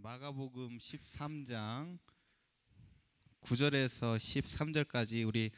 마가복음 13장 9절에서 13절까지 우리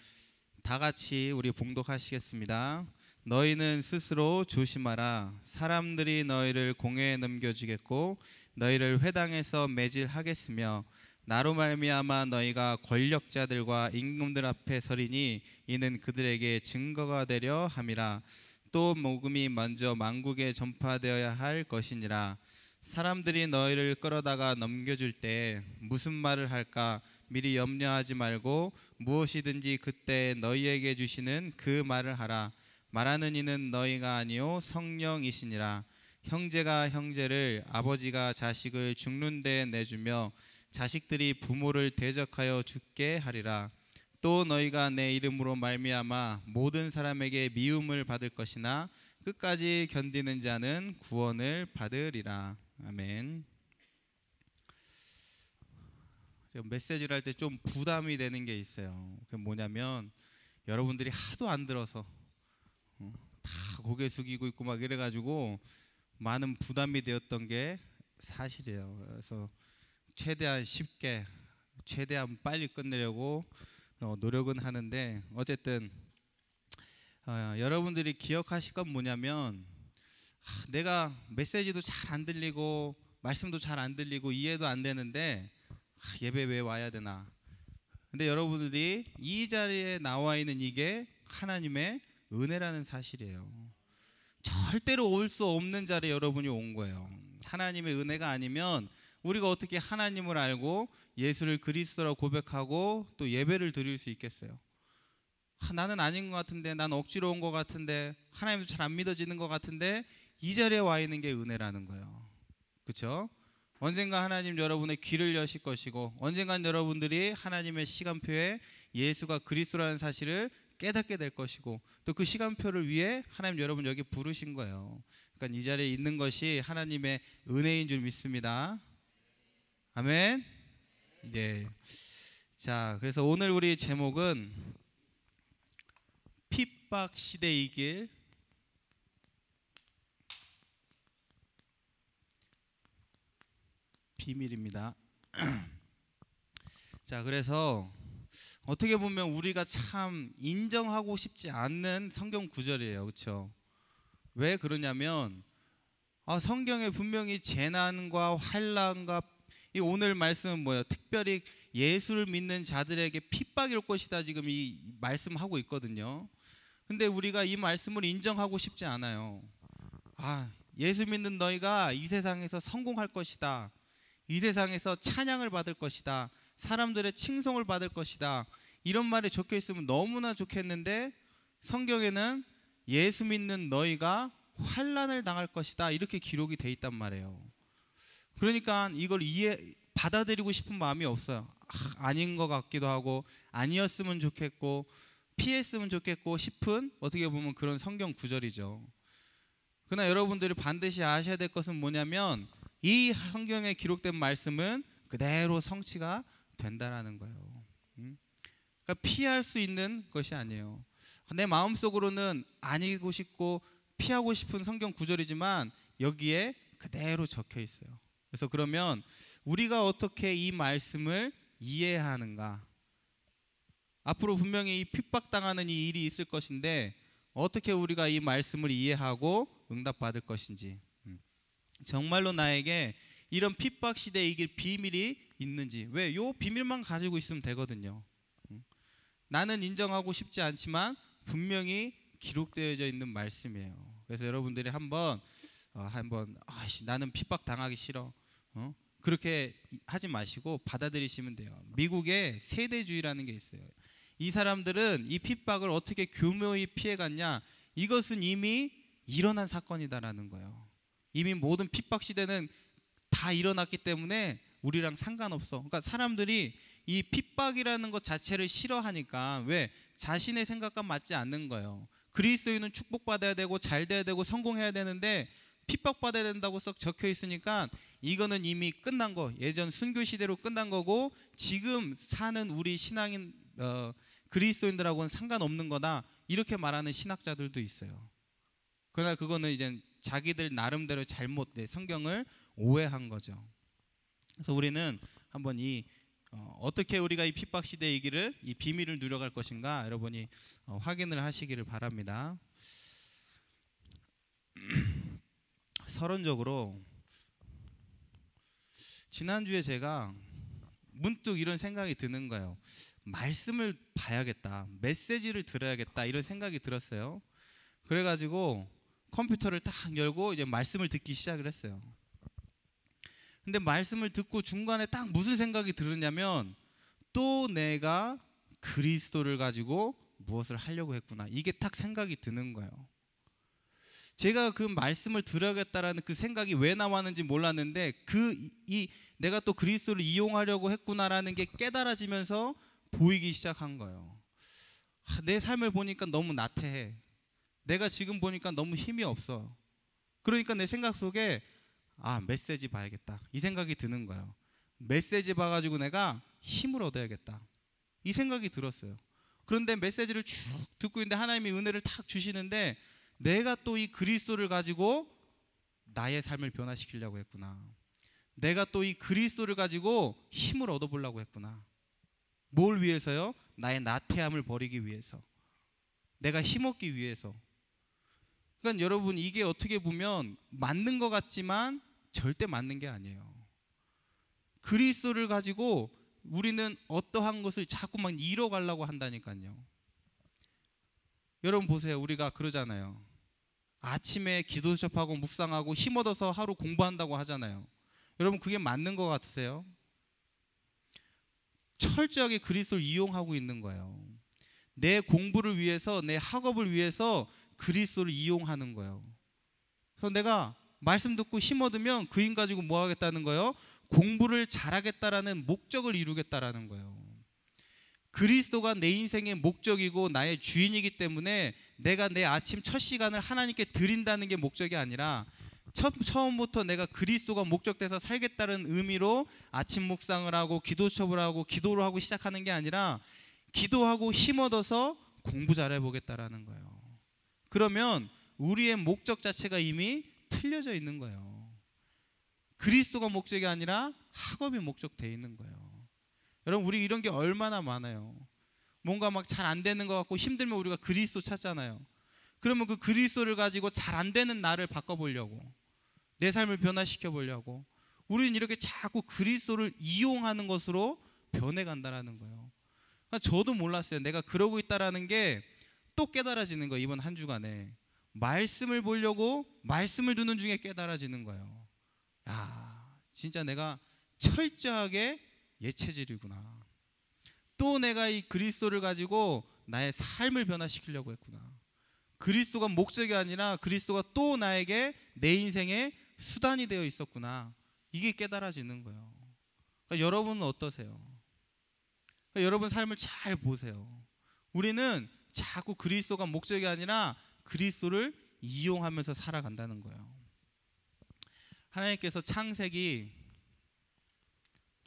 다 같이 봉독하시겠습니다. 너희는 스스로 조심하라. 사람들이 너희를 공회에 넘겨주겠고 너희를 회당에서 매질하겠으며 나로 말미암아 너희가 권력자들과 임금들 앞에 서리니 이는 그들에게 증거가 되려 함이라. 또 복음이 먼저 만국에 전파되어야 할 것이니라. 사람들이 너희를 끌어다가 넘겨줄 때 무슨 말을 할까 미리 염려하지 말고 무엇이든지 그때 너희에게 주시는 그 말을 하라. 말하는 이는 너희가 아니요 성령이시니라. 형제가 형제를, 아버지가 자식을 죽는 데 내주며 자식들이 부모를 대적하여 죽게 하리라. 또 너희가 내 이름으로 말미암아 모든 사람에게 미움을 받을 것이나 끝까지 견디는 자는 구원을 받으리라. 아멘. 메시지를 할 때 좀 부담이 되는 게 있어요. 그게 뭐냐면 여러분들이 하도 안 들어서 다 고개 숙이고 있고 막 이래가지고 많은 부담이 되었던 게 사실이에요. 그래서 최대한 쉽게 최대한 빨리 끝내려고 노력은 하는데 어쨌든 여러분들이 기억하실 건 뭐냐면 내가 메시지도 잘 안 들리고 말씀도 잘 안 들리고 이해도 안 되는데 예배 왜 와야 되나. 근데 여러분들이 이 자리에 나와 있는 이게 하나님의 은혜라는 사실이에요. 절대로 올 수 없는 자리에 여러분이 온 거예요. 하나님의 은혜가 아니면 우리가 어떻게 하나님을 알고 예수를 그리스도라고 고백하고 또 예배를 드릴 수 있겠어요? 나는 아닌 것 같은데, 난 억지로 온 것 같은데, 하나님도 잘 안 믿어지는 것 같은데 이 자리에 와 있는 게 은혜라는 거예요. 그렇죠? 언젠가 하나님 여러분의 귀를 여실 것이고 언젠간 여러분들이 하나님의 시간표에 예수가 그리스도라는 사실을 깨닫게 될 것이고 또 그 시간표를 위해 하나님 여러분 여기 부르신 거예요. 그러니까 이 자리에 있는 것이 하나님의 은혜인 줄 믿습니다. 아멘. 네. 자, 그래서 오늘 우리 제목은 핍박 시대의 길. 비밀입니다. 자, 그래서 어떻게 보면 우리가 참 인정하고 싶지 않는 성경 구절이에요. 그렇죠? 왜 그러냐면 성경에 분명히 재난과 환난과 이 오늘 말씀은 뭐예요? 특별히 예수를 믿는 자들에게 핍박이 올 것이다 지금 이 말씀하고 있거든요. 근데 우리가 이 말씀을 인정하고 싶지 않아요. 예수 믿는 너희가 이 세상에서 성공할 것이다. 이 세상에서 찬양을 받을 것이다. 사람들의 칭송을 받을 것이다. 이런 말이 적혀 있으면 너무나 좋겠는데 성경에는 예수 믿는 너희가 환난을 당할 것이다 이렇게 기록이 돼 있단 말이에요. 그러니까 이걸 받아들이고 싶은 마음이 없어요. 아닌 것 같기도 하고 아니었으면 좋겠고 피했으면 좋겠고 싶은 어떻게 보면 그런 성경 구절이죠. 그러나 여러분들이 반드시 아셔야 될 것은 뭐냐면 이 성경에 기록된 말씀은 그대로 성취가 된다라는 거예요. 그러니까 피할 수 있는 것이 아니에요. 내 마음속으로는 아니고 싶고 피하고 싶은 성경 구절이지만 여기에 그대로 적혀 있어요. 그래서 그러면 우리가 어떻게 이 말씀을 이해하는가? 앞으로 분명히 이 핍박당하는 이 일이 있을 것인데 어떻게 우리가 이 말씀을 이해하고 응답받을 것인지, 정말로 나에게 이런 핍박 시대에 이길 비밀이 있는지. 왜? 요 비밀만 가지고 있으면 되거든요. 나는 인정하고 싶지 않지만 분명히 기록되어져 있는 말씀이에요. 그래서 여러분들이 한번 나는 핍박 당하기 싫어 그렇게 하지 마시고 받아들이시면 돼요. 미국에 세대주의라는 게 있어요. 이 사람들은 이 핍박을 어떻게 교묘히 피해갔냐? 이것은 이미 일어난 사건이다라는 거예요. 이미 모든 핍박 시대는 다 일어났기 때문에 우리랑 상관없어. 그러니까 사람들이 이 핍박이라는 것 자체를 싫어하니까 왜? 자신의 생각과 맞지 않는 거예요. 그리스도인은 축복받아야 되고 잘 돼야 되고 성공해야 되는데 핍박받아야 된다고 썩 적혀 있으니까 이거는 이미 끝난 거, 예전 순교 시대로 끝난 거고 지금 사는 우리 신앙인 그리스도인들하고는 상관없는 거다 이렇게 말하는 신학자들도 있어요. 그러나 그거는 이제 자기들 나름대로 잘못 성경을 오해한 거죠. 그래서 우리는 한번 어떻게 우리가 이 핍박 시대의 길을, 이 비밀을 누려갈 것인가 여러분이 확인을 하시기를 바랍니다. 서론적으로 지난주에 제가 문득 이런 생각이 드는 거예요. 말씀을 봐야겠다, 메시지를 들어야겠다, 이런 생각이 들었어요. 그래가지고 컴퓨터를 딱 열고 이제 말씀을 듣기 시작을 했어요. 근데 말씀을 듣고 중간에 딱 무슨 생각이 들었냐면, 또 내가 그리스도를 가지고 무엇을 하려고 했구나, 이게 딱 생각이 드는 거예요. 제가 그 말씀을 들어야겠다라는 그 생각이 왜 나왔는지 몰랐는데, 내가 또 그리스도를 이용하려고 했구나라는 게 깨달아지면서 보이기 시작한 거예요. 내 삶을 보니까 너무 나태해. 내가 지금 보니까 너무 힘이 없어. 그러니까 내 생각 속에 메시지 봐야겠다, 이 생각이 드는 거예요. 메시지 봐가지고 내가 힘을 얻어야겠다, 이 생각이 들었어요. 그런데 메시지를 쭉 듣고 있는데 하나님이 은혜를 탁 주시는데, 내가 또 이 그리스도를 가지고 나의 삶을 변화시키려고 했구나. 내가 또 이 그리스도를 가지고 힘을 얻어보려고 했구나. 뭘 위해서요? 나의 나태함을 버리기 위해서, 내가 힘없기 위해서. 그러니까 여러분, 이게 어떻게 보면 맞는 것 같지만 절대 맞는 게 아니에요. 그리스도를 가지고 우리는 어떠한 것을 자꾸만 잃어가려고 한다니까요. 여러분 보세요. 우리가 그러잖아요. 아침에 기도 접하고 묵상하고 힘 얻어서 하루 공부한다고 하잖아요. 여러분, 그게 맞는 것 같으세요? 철저하게 그리스도를 이용하고 있는 거예요. 내 공부를 위해서, 내 학업을 위해서 그리스도를 이용하는 거예요. 그래서 내가 말씀 듣고 힘 얻으면 그 힘 가지고 뭐 하겠다는 거예요? 공부를 잘하겠다라는 목적을 이루겠다라는 거예요. 그리스도가 내 인생의 목적이고 나의 주인이기 때문에 내가 내 아침 첫 시간을 하나님께 드린다는 게 목적이 아니라, 처음부터 내가 그리스도가 목적돼서 살겠다는 의미로 아침 묵상을 하고 기도 수업을 하고 기도를 하고 시작하는 게 아니라, 기도하고 힘 얻어서 공부 잘해보겠다라는 거예요. 그러면 우리의 목적 자체가 이미 틀려져 있는 거예요. 그리스도가 목적이 아니라 학업이 목적되어 있는 거예요. 여러분, 우리 이런 게 얼마나 많아요. 뭔가 막 잘 안 되는 것 같고 힘들면 우리가 그리스도 찾잖아요. 그러면 그 그리스도를 가지고 잘 안 되는 나를 바꿔보려고, 내 삶을 변화시켜 보려고 우리는 이렇게 자꾸 그리스도를 이용하는 것으로 변해간다라는 거예요. 그러니까 저도 몰랐어요. 내가 그러고 있다라는 게 또 깨달아지는 거예요. 이번 한 주간에 말씀을 보려고 말씀을 듣는 중에 깨달아지는 거예요. 진짜 내가 철저하게 예체질이구나. 또 내가 이 그리스도를 가지고 나의 삶을 변화시키려고 했구나. 그리스도가 목적이 아니라 그리스도가 또 나에게 내 인생의 수단이 되어 있었구나. 이게 깨달아지는 거예요. 그러니까 여러분은 어떠세요? 그러니까 여러분 삶을 잘 보세요. 우리는 자꾸 그리스도가 목적이 아니라 그리스도를 이용하면서 살아간다는 거예요. 하나님께서 창세기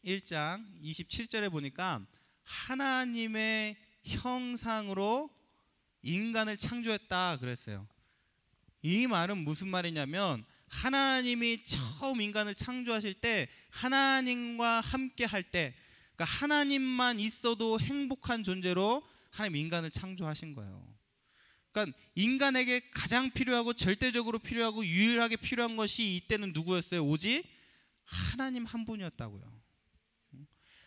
1장 27절에 보니까 하나님의 형상으로 인간을 창조했다 그랬어요. 이 말은 무슨 말이냐면, 하나님이 처음 인간을 창조하실 때 하나님과 함께 할 때, 그러니까 하나님만 있어도 행복한 존재로 하나님 인간을 창조하신 거예요. 그러니까 인간에게 가장 필요하고 절대적으로 필요하고 유일하게 필요한 것이 이때는 누구였어요? 오직 하나님 한 분이었다고요.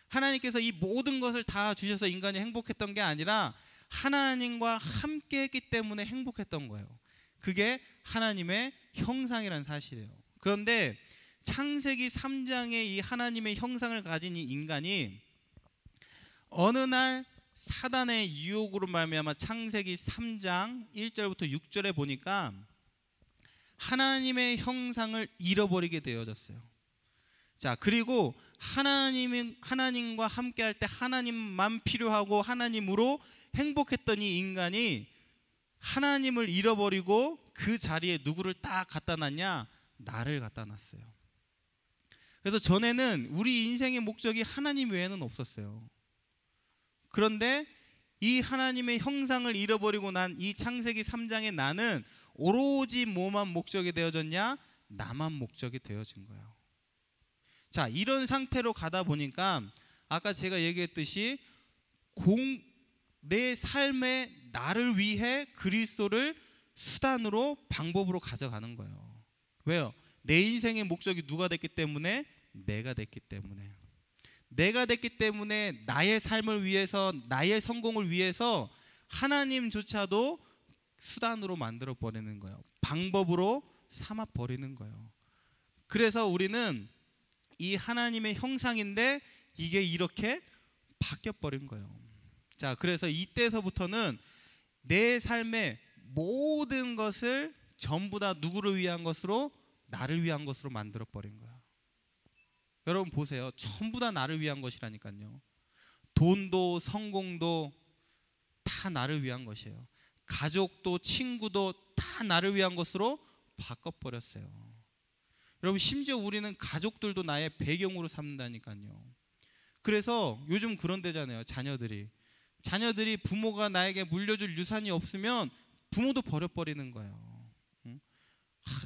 하나님께서 이 모든 것을 다 주셔서 인간이 행복했던 게 아니라 하나님과 함께 했기 때문에 행복했던 거예요. 그게 하나님의 형상이라는 사실이에요. 그런데 창세기 3장의 이 하나님의 형상을 가진 이 인간이 어느 날 사단의 유혹으로 말미암아 창세기 3장 1절부터 6절에 보니까 하나님의 형상을 잃어버리게 되어졌어요. 자, 그리고 하나님과 함께 할 때 하나님만 필요하고 하나님으로 행복했던 이 인간이 하나님을 잃어버리고 그 자리에 누구를 딱 갖다 놨냐? 나를 갖다 놨어요. 그래서 전에는 우리 인생의 목적이 하나님 외에는 없었어요. 그런데 이 하나님의 형상을 잃어버리고 난 이 창세기 3장의 나는 오로지 뭐만 목적이 되어졌냐? 나만 목적이 되어진 거예요. 자, 이런 상태로 가다 보니까 아까 제가 얘기했듯이 내 삶의 나를 위해 그리스도를 수단으로 방법으로 가져가는 거예요. 왜요? 내 인생의 목적이 누가 됐기 때문에? 내가 됐기 때문에. 내가 됐기 때문에 나의 삶을 위해서, 나의 성공을 위해서 하나님조차도 수단으로 만들어 버리는 거예요. 방법으로 삼아 버리는 거예요. 그래서 우리는 이 하나님의 형상인데 이게 이렇게 바뀌어 버린 거예요. 자, 그래서 이때서부터는 내 삶의 모든 것을 전부 다 누구를 위한 것으로? 나를 위한 것으로 만들어 버린 거야. 여러분 보세요. 전부 다 나를 위한 것이라니까요. 돈도 성공도 다 나를 위한 것이에요. 가족도 친구도 다 나를 위한 것으로 바꿔버렸어요. 여러분 심지어 우리는 가족들도 나의 배경으로 삼는다니까요. 그래서 요즘 그런 데잖아요. 자녀들이 부모가 나에게 물려줄 유산이 없으면 부모도 버려버리는 거예요.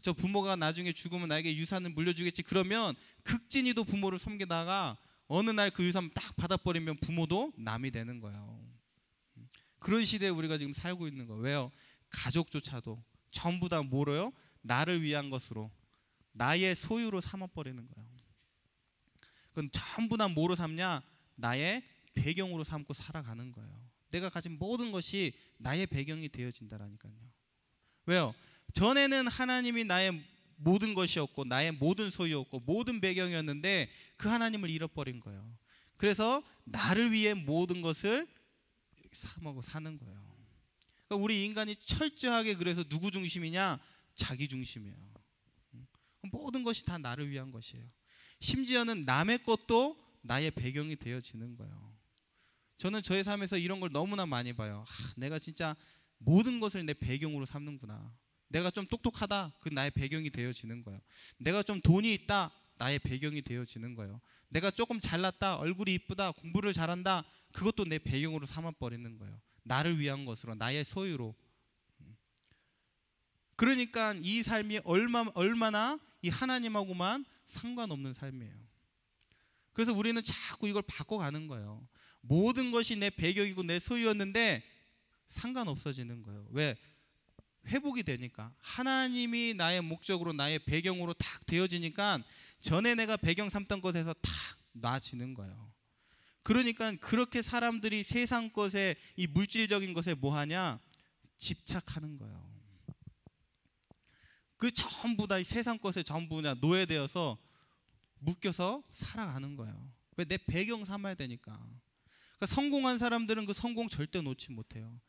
저 부모가 나중에 죽으면 나에게 유산을 물려주겠지. 그러면 극진히도 부모를 섬기다가 어느 날 그 유산 딱 받아버리면 부모도 남이 되는 거예요. 그런 시대에 우리가 지금 살고 있는 거예요. 왜요? 가족조차도 전부 다 뭐로요? 나를 위한 것으로, 나의 소유로 삼아버리는 거예요. 그건 전부 다 뭐로 삼냐? 나의 배경으로 삼고 살아가는 거예요. 내가 가진 모든 것이 나의 배경이 되어진다라니까요. 왜요? 전에는 하나님이 나의 모든 것이었고 나의 모든 소유였고 모든 배경이었는데 그 하나님을 잃어버린 거예요. 그래서 나를 위해 모든 것을 삼고 사는 거예요. 그러니까 우리 인간이 철저하게 그래서 누구 중심이냐? 자기 중심이에요. 모든 것이 다 나를 위한 것이에요. 심지어는 남의 것도 나의 배경이 되어지는 거예요. 저는 저의 삶에서 이런 걸 너무나 많이 봐요. 내가 진짜 모든 것을 내 배경으로 삼는구나. 내가 좀 똑똑하다. 그 나의 배경이 되어지는 거예요. 내가 좀 돈이 있다. 나의 배경이 되어지는 거예요. 내가 조금 잘났다. 얼굴이 이쁘다. 공부를 잘한다. 그것도 내 배경으로 삼아버리는 거예요. 나를 위한 것으로, 나의 소유로. 그러니까 이 삶이 얼마나 이 하나님하고만 상관없는 삶이에요. 그래서 우리는 자꾸 이걸 바꿔가는 거예요. 모든 것이 내 배경이고 내 소유였는데 상관없어지는 거예요. 왜? 회복이 되니까. 하나님이 나의 목적으로, 나의 배경으로 탁 되어지니까 전에 내가 배경 삼던 것에서 탁 놔지는 거예요. 그러니까 그렇게 사람들이 세상 것에, 이 물질적인 것에 뭐하냐? 집착하는 거예요. 그 전부 다 이 세상 것에 전부 그냥 노예되어서 묶여서 살아가는 거예요. 왜? 내 배경 삼아야 되니까. 그러니까 성공한 사람들은 그 성공 절대 놓지 못해요.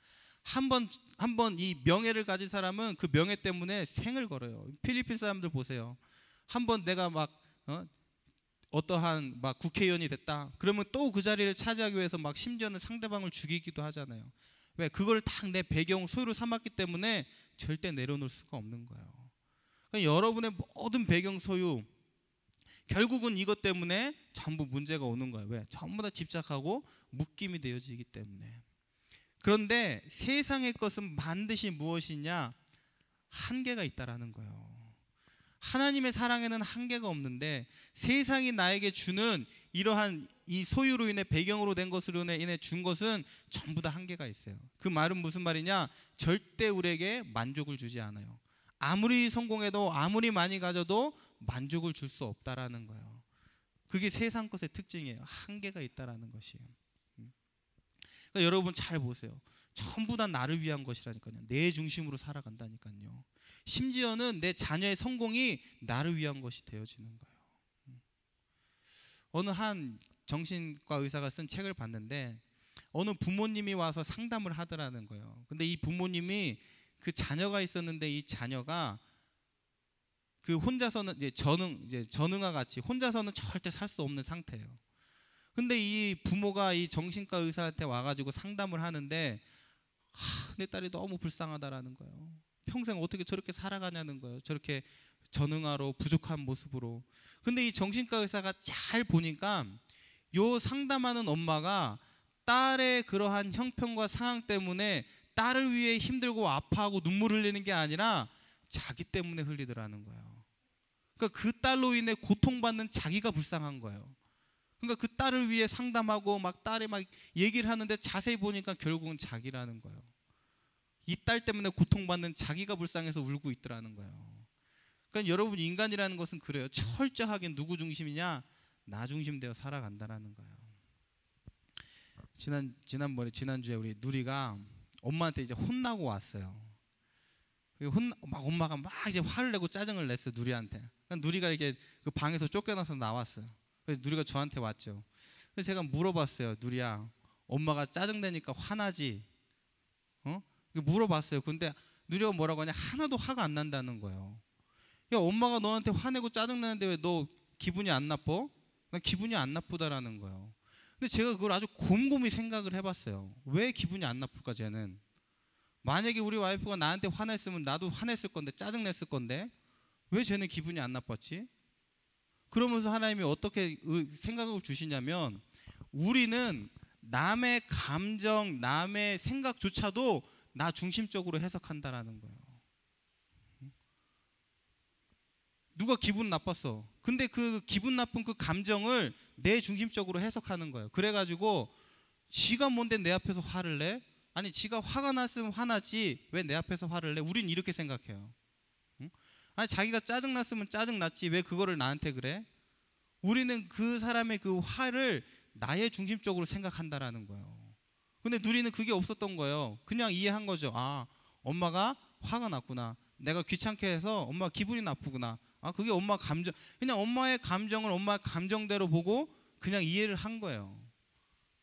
한 번 이 명예를 가진 사람은 그 명예 때문에 생을 걸어요. 필리핀 사람들 보세요. 한 번 내가 막 어떠한 막 국회의원이 됐다. 그러면 또 그 자리를 차지하기 위해서 막 심지어는 상대방을 죽이기도 하잖아요. 왜? 그걸 딱 내 배경 소유로 삼았기 때문에 절대 내려놓을 수가 없는 거예요. 그러니까 여러분의 모든 배경 소유 결국은 이것 때문에 전부 문제가 오는 거예요. 왜? 전부 다 집착하고 묶임이 되어지기 때문에. 그런데 세상의 것은 반드시 무엇이냐? 한계가 있다라는 거예요. 하나님의 사랑에는 한계가 없는데 세상이 나에게 주는 이러한 이 소유로 인해 배경으로 된 것으로 인해 준 것은 전부 다 한계가 있어요. 그 말은 무슨 말이냐? 절대 우리에게 만족을 주지 않아요. 아무리 성공해도 아무리 많이 가져도 만족을 줄 수 없다라는 거예요. 그게 세상 것의 특징이에요. 한계가 있다라는 것이에요. 그러니까 여러분 잘 보세요. 전부 다 나를 위한 것이라니까요. 내 중심으로 살아간다니까요. 심지어는 내 자녀의 성공이 나를 위한 것이 되어지는 거예요. 어느 한 정신과 의사가 쓴 책을 봤는데 어느 부모님이 와서 상담을 하더라는 거예요. 근데 이 부모님이 그 자녀가 있었는데 이 자녀가 그 혼자서는 이제 전응아 같이 혼자서는 절대 살 수 없는 상태예요. 근데 이 부모가 이 정신과 의사한테 와가지고 상담을 하는데 내 딸이 너무 불쌍하다라는 거예요. 평생 어떻게 저렇게 살아가냐는 거예요. 저렇게 전응아로 부족한 모습으로. 근데 이 정신과 의사가 잘 보니까 요 상담하는 엄마가 딸의 그러한 형편과 상황 때문에 딸을 위해 힘들고 아파하고 눈물 흘리는 게 아니라 자기 때문에 흘리더라는 거예요. 그러니까 그 딸로 인해 고통받는 자기가 불쌍한 거예요. 그러니까 그 딸을 위해 상담하고 막 딸이 막 얘기를 하는데 자세히 보니까 결국은 자기라는 거예요. 이 딸 때문에 고통받는 자기가 불쌍해서 울고 있더라는 거예요. 그러니까 여러분, 인간이라는 것은 그래요. 철저하게 누구 중심이냐? 나 중심되어 살아간다라는 거예요. 지난주에 우리 누리가 엄마한테 이제 혼나고 왔어요. 엄마가 막 이제 화를 내고 짜증을 냈어요, 누리한테. 그러니까 누리가 이렇게 그 방에서 쫓겨나서 나왔어요. 그래서 누리가 저한테 왔죠. 그래서 제가 물어봤어요. 누리야, 엄마가 짜증내니까 화나지? 물어봤어요. 근데 누리가 뭐라고 하냐? 하나도 화가 안 난다는 거예요. 야, 엄마가 너한테 화내고 짜증내는데 왜 너 기분이 안 나빠? 난 기분이 안 나쁘다라는 거예요. 근데 제가 그걸 아주 곰곰이 생각을 해봤어요. 왜 기분이 안 나쁠까, 쟤는? 만약에 우리 와이프가 나한테 화냈으면 나도 화냈을 건데, 짜증냈을 건데, 왜 쟤는 기분이 안 나빴지? 그러면서 하나님이 어떻게 생각을 주시냐면, 우리는 남의 감정, 남의 생각조차도 나 중심적으로 해석한다라는 거예요. 누가 기분 나빴어. 근데 그 기분 나쁜 그 감정을 내 중심적으로 해석하는 거예요. 그래가지고 지가 뭔데 내 앞에서 화를 내? 아니, 지가 화가 났으면 화나지 왜 내 앞에서 화를 내? 우린 이렇게 생각해요. 아니, 자기가 짜증났으면 짜증났지 왜 그거를 나한테 그래? 우리는 그 사람의 그 화를 나의 중심적으로 생각한다라는 거예요. 근데 누리는 그게 없었던 거예요. 그냥 이해한 거죠. 아, 엄마가 화가 났구나. 내가 귀찮게 해서 엄마가 기분이 나쁘구나. 아, 그게 엄마 감정, 그냥 엄마의 감정을 엄마의 감정대로 보고 그냥 이해를 한 거예요.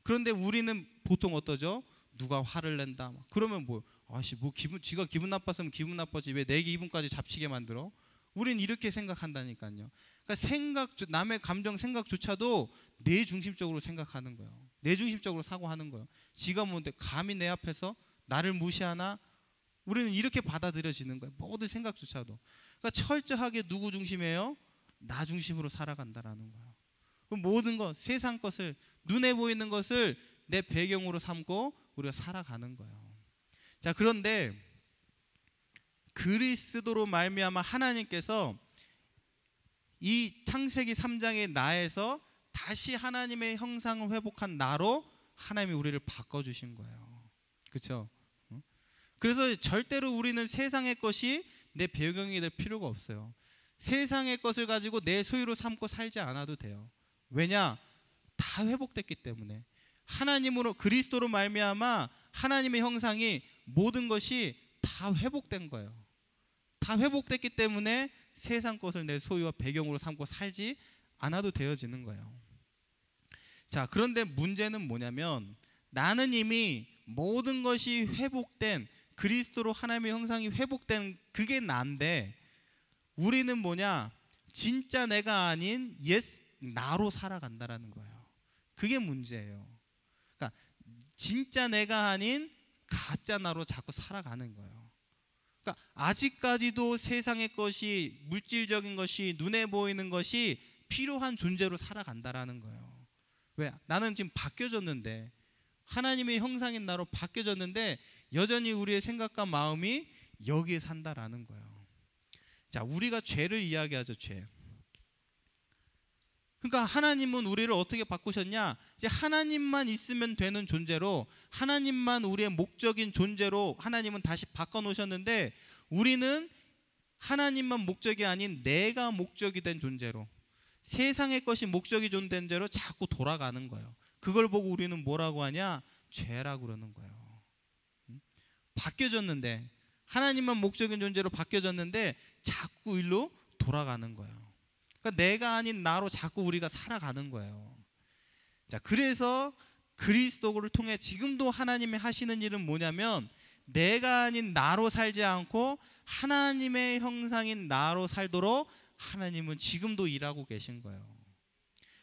그런데 우리는 보통 어떠죠? 누가 화를 낸다. 그러면 뭐, 아씨, 뭐 지가 기분 나빴으면 기분 나빠지 왜 내 기분까지 잡치게 만들어? 우린 이렇게 생각한다니까요. 그러니까 남의 감정 생각조차도 내 중심적으로 생각하는 거예요. 내 중심적으로 사고하는 거예요. 지가 뭔데 감히 내 앞에서 나를 무시하나? 우리는 이렇게 받아들여지는 거예요. 모든 생각조차도. 그러니까 철저하게 누구 중심이에요? 나 중심으로 살아간다라는 거예요. 그럼 모든 것, 세상 것을, 눈에 보이는 것을 내 배경으로 삼고 우리가 살아가는 거예요. 자, 그런데 그리스도로 말미암아 하나님께서 이 창세기 3장의 나에서 다시 하나님의 형상을 회복한 나로 하나님이 우리를 바꿔주신 거예요. 그렇죠? 그래서 절대로 우리는 세상의 것이 내 배경이 될 필요가 없어요. 세상의 것을 가지고 내 소유로 삼고 살지 않아도 돼요. 왜냐? 다 회복됐기 때문에. 하나님으로, 그리스도로 말미암아 하나님의 형상이 모든 것이 다 회복된 거예요. 다 회복됐기 때문에 세상 것을 내 소유와 배경으로 삼고 살지 않아도 되어지는 거예요. 자, 그런데 문제는 뭐냐면 나는 이미 모든 것이 회복된, 그리스도로 하나님의 형상이 회복된 그게 난데, 우리는 뭐냐? 진짜 내가 아닌 옛 나로 살아간다라는 거예요. 그게 문제예요. 그러니까 진짜 내가 아닌 가짜 나로 자꾸 살아가는 거예요. 그러니까 아직까지도 세상의 것이, 물질적인 것이, 눈에 보이는 것이 필요한 존재로 살아간다라는 거예요. 왜? 나는 지금 바뀌어졌는데, 하나님의 형상인 나로 바뀌어졌는데 여전히 우리의 생각과 마음이 여기에 산다라는 거예요. 자, 우리가 죄를 이야기하죠. 죄. 그러니까 하나님은 우리를 어떻게 바꾸셨냐? 이제 하나님만 있으면 되는 존재로, 하나님만 우리의 목적인 존재로 하나님은 다시 바꿔놓으셨는데, 우리는 하나님만 목적이 아닌 내가 목적이 된 존재로, 세상의 것이 목적이 된 존재로 자꾸 돌아가는 거예요. 그걸 보고 우리는 뭐라고 하냐? 죄라고 그러는 거예요. 바뀌어졌는데, 하나님만 목적인 존재로 바뀌어졌는데 자꾸 일로 돌아가는 거예요. 그러니까 내가 아닌 나로 자꾸 우리가 살아가는 거예요. 자, 그래서 그리스도를 통해 지금도 하나님이 하시는 일은 뭐냐면, 내가 아닌 나로 살지 않고 하나님의 형상인 나로 살도록 하나님은 지금도 일하고 계신 거예요.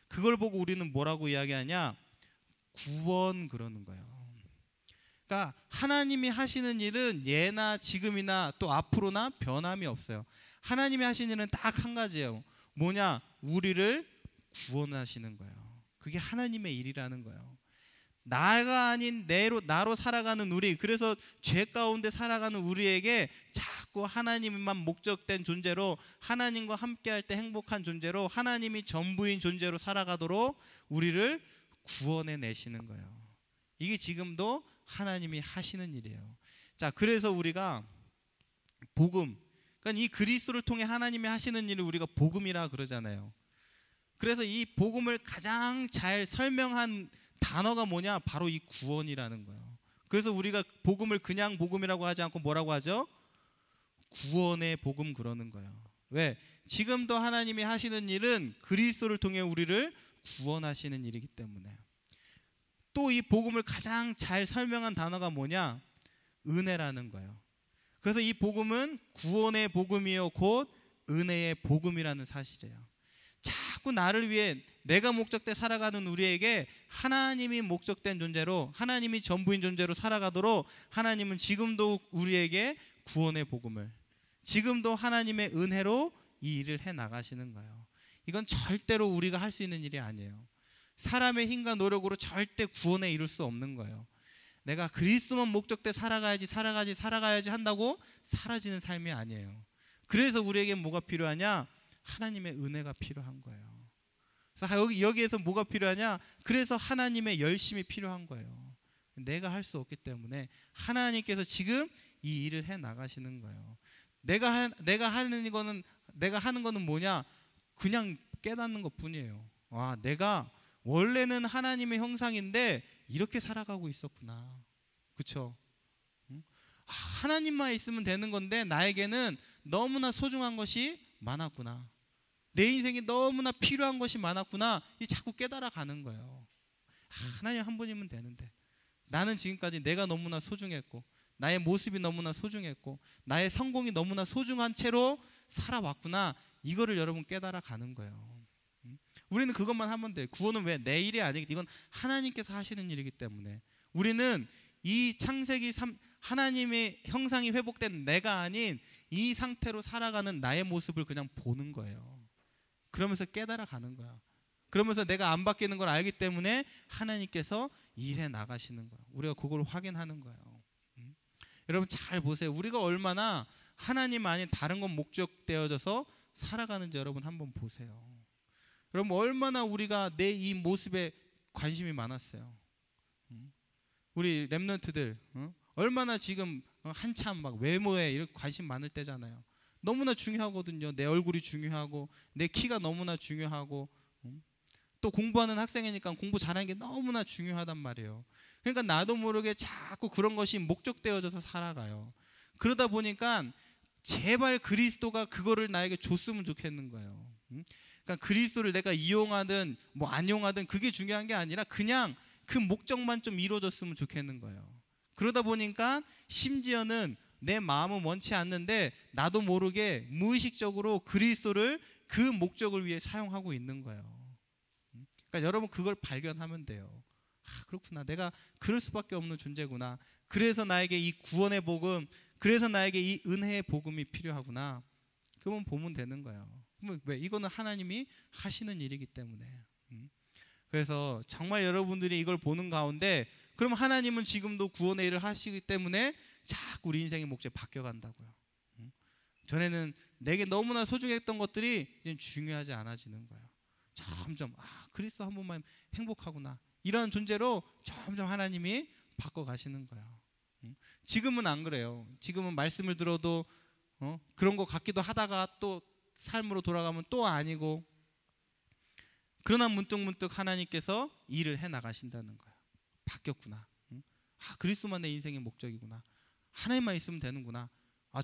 그걸 보고 우리는 뭐라고 이야기하냐? 구원 그러는 거예요. 그러니까 하나님이 하시는 일은 예나 지금이나 또 앞으로나 변함이 없어요. 하나님이 하시는 일은 딱 한 가지예요. 뭐냐? 우리를 구원하시는 거예요. 그게 하나님의 일이라는 거예요. 나가 아닌 나로 살아가는 우리, 그래서 죄 가운데 살아가는 우리에게 자꾸 하나님만 목적된 존재로, 하나님과 함께할 때 행복한 존재로, 하나님이 전부인 존재로 살아가도록 우리를 구원해 내시는 거예요. 이게 지금도 하나님이 하시는 일이에요. 자, 그래서 우리가 복음, 그러니까 이 그리스도를 통해 하나님이 하시는 일을 우리가 복음이라 그러잖아요. 그래서 이 복음을 가장 잘 설명한 단어가 뭐냐? 바로 이 구원이라는 거예요. 그래서 우리가 복음을 그냥 복음이라고 하지 않고 뭐라고 하죠? 구원의 복음 그러는 거예요. 왜? 지금도 하나님이 하시는 일은 그리스도를 통해 우리를 구원하시는 일이기 때문에. 또 이 복음을 가장 잘 설명한 단어가 뭐냐? 은혜라는 거예요. 그래서 이 복음은 구원의 복음이요 곧 은혜의 복음이라는 사실이에요. 자꾸 나를 위해 내가 목적돼 살아가는 우리에게 하나님이 목적된 존재로, 하나님이 전부인 존재로 살아가도록 하나님은 지금도 우리에게 구원의 복음을, 지금도 하나님의 은혜로 이 일을 해 나가시는 거예요. 이건 절대로 우리가 할 수 있는 일이 아니에요. 사람의 힘과 노력으로 절대 구원에 이룰 수 없는 거예요. 내가 그리스도만 목적돼 살아가야지 한다고 사라지는 삶이 아니에요. 그래서 우리에게 뭐가 필요하냐? 하나님의 은혜가 필요한 거예요. 그래서 여기에서 뭐가 필요하냐? 그래서 하나님의 열심이 필요한 거예요. 내가 할 수 없기 때문에 하나님께서 지금 이 일을 해 나가시는 거예요. 내가 하는 거는 뭐냐? 그냥 깨닫는 것뿐이에요. 와, 내가 원래는 하나님의 형상인데 이렇게 살아가고 있었구나. 그렇죠? 하나님만 있으면 되는 건데 나에게는 너무나 소중한 것이 많았구나. 내 인생에 너무나 필요한 것이 많았구나. 이 자꾸 깨달아 가는 거예요. 하나님 한 분이면 되는데 나는 지금까지 내가 너무나 소중했고, 나의 모습이 너무나 소중했고, 나의 성공이 너무나 소중한 채로 살아왔구나. 이거를 여러분 깨달아 가는 거예요. 우리는 그것만 하면 돼요. 구원은 왜? 내 일이 아니기 때문에, 이건 하나님께서 하시는 일이기 때문에 우리는 이 창세기 하나님의 형상이 회복된 내가 아닌 이 상태로 살아가는 나의 모습을 그냥 보는 거예요. 그러면서 깨달아 가는 거야. 그러면서 내가 안 바뀌는 걸 알기 때문에 하나님께서 일해 나가시는 거예요. 우리가 그걸 확인하는 거예요. 여러분 잘 보세요. 우리가 얼마나 하나님 아닌 다른 것 목적되어져서 살아가는지 여러분 한번 보세요. 여러분 얼마나 우리가 내 이 모습에 관심이 많았어요. 우리 랩런트들 얼마나 지금 한참 막 외모에 이렇게 관심 많을 때잖아요. 너무나 중요하거든요. 내 얼굴이 중요하고 내 키가 너무나 중요하고 또 공부하는 학생이니까 공부 잘하는 게 너무나 중요하단 말이에요. 그러니까 나도 모르게 자꾸 그런 것이 목적되어져서 살아가요. 그러다 보니까 제발 그리스도가 그거를 나에게 줬으면 좋겠는 거예요. 그러니까 그리스도를 내가 이용하든 뭐 안 이용하든 그게 중요한 게 아니라 그냥 그 목적만 좀 이루어졌으면 좋겠는 거예요. 그러다 보니까 심지어는 내 마음은 원치 않는데 나도 모르게 무의식적으로 그리스도를 그 목적을 위해 사용하고 있는 거예요. 그러니까 여러분 그걸 발견하면 돼요. 그렇구나. 내가 그럴 수밖에 없는 존재구나. 그래서 나에게 이 구원의 복음, 그래서 나에게 이 은혜의 복음이 필요하구나. 그러면 보면 되는 거예요. 왜? 이거는 하나님이 하시는 일이기 때문에. 그래서 정말 여러분들이 이걸 보는 가운데 그럼 하나님은 지금도 구원의 일을 하시기 때문에 자꾸 우리 인생의 목적이 바뀌어간다고요. 전에는 내게 너무나 소중했던 것들이 이제 중요하지 않아지는 거예요. 점점 그리스도 한 번만 행복하구나. 이런 존재로 점점 하나님이 바꿔가시는 거예요. 지금은 안 그래요. 지금은 말씀을 들어도 그런 것 같기도 하다가 또 삶으로 돌아가면 또 아니고, 그러나 문득문득 하나님께서 일을 해 나가신다는 거예요. 바뀌었구나. 그리스도만 내 인생의 목적이구나. 하나님만 있으면 되는구나.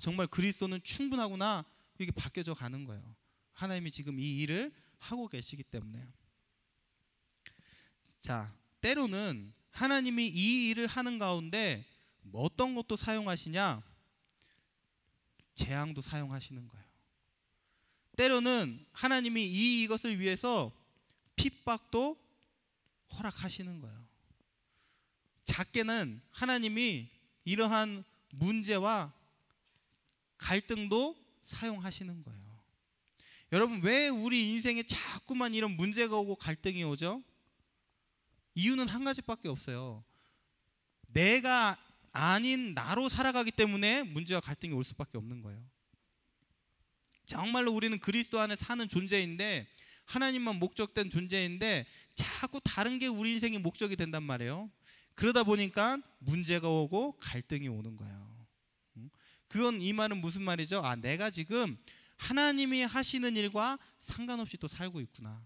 정말 그리스도는 충분하구나. 이렇게 바뀌어져 가는 거예요. 하나님이 지금 이 일을 하고 계시기 때문에. 자, 때로는 하나님이 이 일을 하는 가운데 어떤 것도 사용하시냐? 재앙도 사용하시는 거예요. 때로는 하나님이 이것을 위해서 핍박도 허락하시는 거예요. 작게는 하나님이 이러한 문제와 갈등도 사용하시는 거예요. 여러분 왜 우리 인생에 자꾸만 이런 문제가 오고 갈등이 오죠? 이유는 한 가지밖에 없어요. 내가 아닌 나로 살아가기 때문에 문제와 갈등이 올 수밖에 없는 거예요. 정말로 우리는 그리스도 안에 사는 존재인데, 하나님만 목적된 존재인데 자꾸 다른 게 우리 인생의 목적이 된단 말이에요. 그러다 보니까 문제가 오고 갈등이 오는 거예요. 그건 이 말은 무슨 말이죠? 내가 지금 하나님이 하시는 일과 상관없이 또 살고 있구나.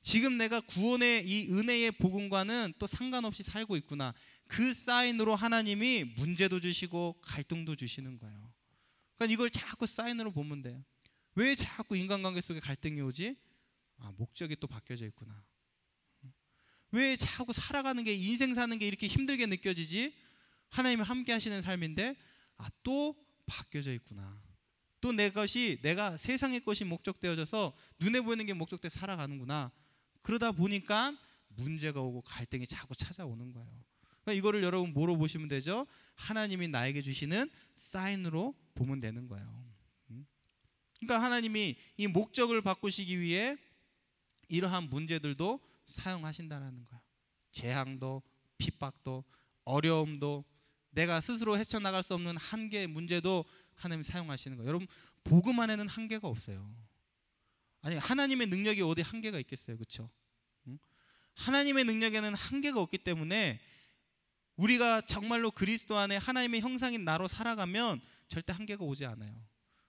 지금 내가 구원의 이 은혜의 복음과는 또 상관없이 살고 있구나. 그 사인으로 하나님이 문제도 주시고 갈등도 주시는 거예요. 그러니까 이걸 자꾸 사인으로 보면 돼요. 왜 자꾸 인간관계 속에 갈등이 오지? 목적이 또 바뀌어져 있구나. 왜 자꾸 살아가는 게, 인생 사는 게 이렇게 힘들게 느껴지지? 하나님이 함께 하시는 삶인데 또 바뀌어져 있구나. 또 내가 세상의 것이 목적되어져서 눈에 보이는 게 목적돼 살아가는구나. 그러다 보니까 문제가 오고 갈등이 자꾸 찾아오는 거예요. 그러니까 이거를 여러분 뭐로 보시면 되죠? 하나님이 나에게 주시는 사인으로 보면 되는 거예요. 그러니까 하나님이 이 목적을 바꾸시기 위해 이러한 문제들도 사용하신다는 거예요. 재앙도, 핍박도, 어려움도, 내가 스스로 헤쳐나갈 수 없는 한계의 문제도 하나님이 사용하시는 거예요. 여러분, 복음 안에는 한계가 없어요. 아니, 하나님의 능력이 어디 한계가 있겠어요? 그렇죠? 하나님의 능력에는 한계가 없기 때문에 우리가 정말로 그리스도 안에 하나님의 형상인 나로 살아가면 절대 한계가 오지 않아요.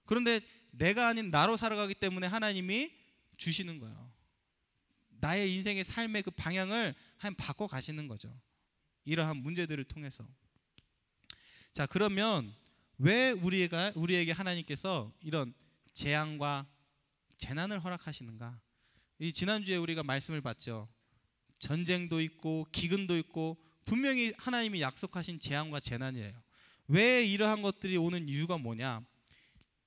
그런데 내가 아닌 나로 살아가기 때문에 하나님이 주시는 거예요. 나의 인생의 삶의 그 방향을 바꿔 가시는 거죠. 이러한 문제들을 통해서. 자, 그러면 왜 우리에게 하나님께서 이런 재앙과 재난을 허락하시는가? 이 지난주에 우리가 말씀을 봤죠. 전쟁도 있고 기근도 있고 분명히 하나님이 약속하신 재앙과 재난이에요. 왜 이러한 것들이 오는 이유가 뭐냐?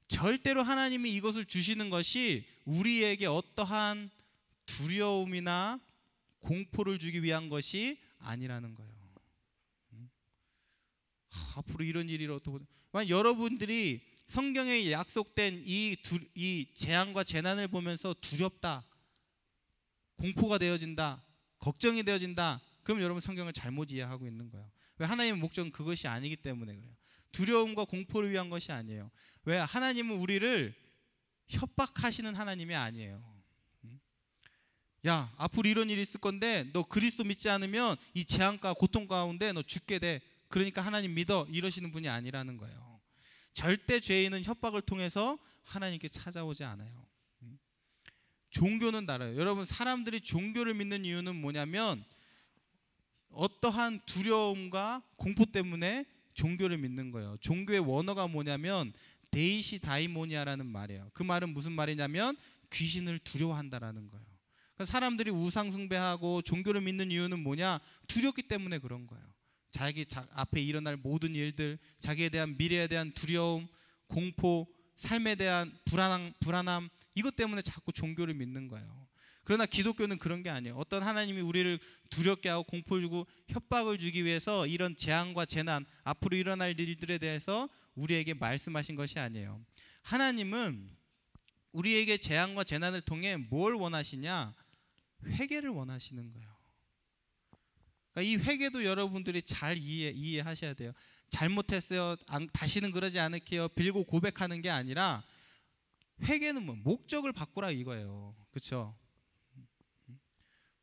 절대로 하나님이 이것을 주시는 것이 우리에게 어떠한 두려움이나 공포를 주기 위한 것이 아니라는 거예요. 앞으로 이런 일이 어떻게, 만약 여러분들이 성경에 약속된 이 재앙과 재난을 보면서 두렵다, 공포가 되어진다, 걱정이 되어진다, 그럼 여러분 성경을 잘못 이해하고 있는 거예요. 왜? 하나님의 목적은 그것이 아니기 때문에 그래요. 두려움과 공포를 위한 것이 아니에요. 왜? 하나님은 우리를 협박하시는 하나님이 아니에요. 야, 앞으로 이런 일이 있을 건데 너 그리스도 믿지 않으면 이 재앙과 고통 가운데 너 죽게 돼. 그러니까 하나님 믿어, 이러시는 분이 아니라는 거예요. 절대 죄인은 협박을 통해서 하나님께 찾아오지 않아요. 종교는 달라요. 여러분, 사람들이 종교를 믿는 이유는 뭐냐면 어떠한 두려움과 공포 때문에 종교를 믿는 거예요. 종교의 원어가 뭐냐면 데이시다이모니아라는 말이에요. 그 말은 무슨 말이냐면 귀신을 두려워한다라는 거예요. 그러니까 사람들이 우상 숭배하고 종교를 믿는 이유는 뭐냐? 두렵기 때문에 그런 거예요. 자기 앞에 일어날 모든 일들, 자기에 대한 미래에 대한 두려움, 공포, 삶에 대한 불안함, 이것 때문에 자꾸 종교를 믿는 거예요. 그러나 기독교는 그런 게 아니에요. 어떤 하나님이 우리를 두렵게 하고 공포를 주고 협박을 주기 위해서 이런 재앙과 재난, 앞으로 일어날 일들에 대해서 우리에게 말씀하신 것이 아니에요. 하나님은 우리에게 재앙과 재난을 통해 뭘 원하시냐? 회개를 원하시는 거예요. 그러니까 이 회개도 여러분들이 잘 이해하셔야 돼요. 잘못했어요, 다시는 그러지 않을게요, 빌고 고백하는 게 아니라 회개는 목적을 바꾸라 이거예요. 그렇죠?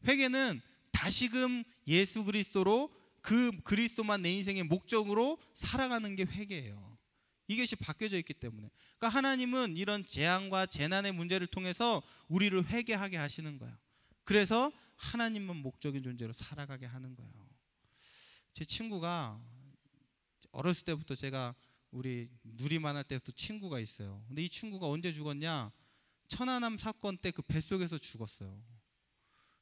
회개는 다시금 예수 그리스도로, 그 그리스도만 내 인생의 목적으로 살아가는 게 회개예요. 이것이 바뀌어져 있기 때문에. 그러니까 하나님은 이런 재앙과 재난의 문제를 통해서 우리를 회개하게 하시는 거예요. 그래서 하나님만 목적인 존재로 살아가게 하는 거예요. 제 친구가 어렸을 때부터, 제가 우리 누리만 할 때부터 친구가 있어요. 근데 이 친구가 언제 죽었냐? 천안함 사건 때 그 뱃속에서 죽었어요.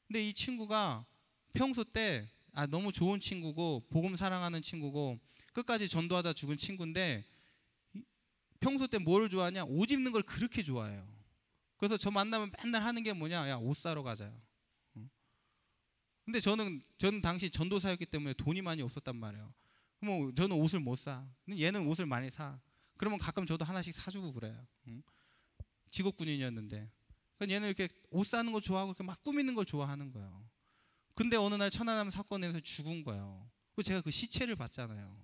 근데 이 친구가 평소 때 너무 좋은 친구고 복음 사랑하는 친구고 끝까지 전도하자 죽은 친구인데, 평소 때 뭘 좋아하냐? 옷 입는 걸 그렇게 좋아해요. 그래서 저 만나면 맨날 하는 게 뭐냐? 야, 옷 사러 가자요. 근데 저는 당시 전도사였기 때문에 돈이 많이 없었단 말이에요. 그럼 저는 옷을 못 사. 근데 얘는 옷을 많이 사. 그러면 가끔 저도 하나씩 사주고 그래요. 직업군인이었는데. 그러니까 얘는 이렇게 옷 사는 거 좋아하고 이렇게 막 꾸미는 걸 좋아하는 거예요. 근데 어느 날 천안함 사건에서 죽은 거예요. 그리고 제가 그 시체를 봤잖아요.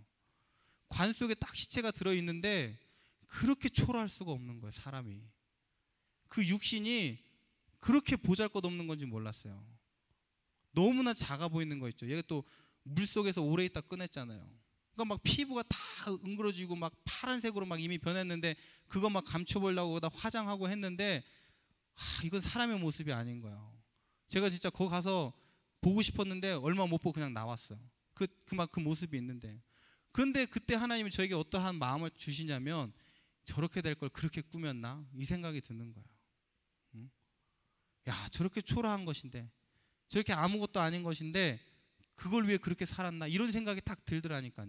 관 속에 딱 시체가 들어있는데 그렇게 초라할 수가 없는 거예요. 사람이. 그 육신이 그렇게 보잘것없는 건지 몰랐어요. 너무나 작아 보이는 거 있죠. 얘가 또 물속에서 오래 있다 꺼냈잖아요. 그러니까 막 피부가 다 응그러지고 막 파란색으로 막 이미 변했는데 그거 막 감춰보려고 거기다 화장하고 했는데 이건 사람의 모습이 아닌 거예요. 제가 진짜 거기 가서 보고 싶었는데 얼마 못 보고 그냥 나왔어요. 그 모습이 있는데. 근데 그때 하나님이 저에게 어떠한 마음을 주시냐면 저렇게 될 걸 그렇게 꾸몄나? 이 생각이 드는 거예요. 응? 야, 저렇게 초라한 것인데, 저렇게 아무것도 아닌 것인데 그걸 위해 그렇게 살았나? 이런 생각이 딱 들더라니까요.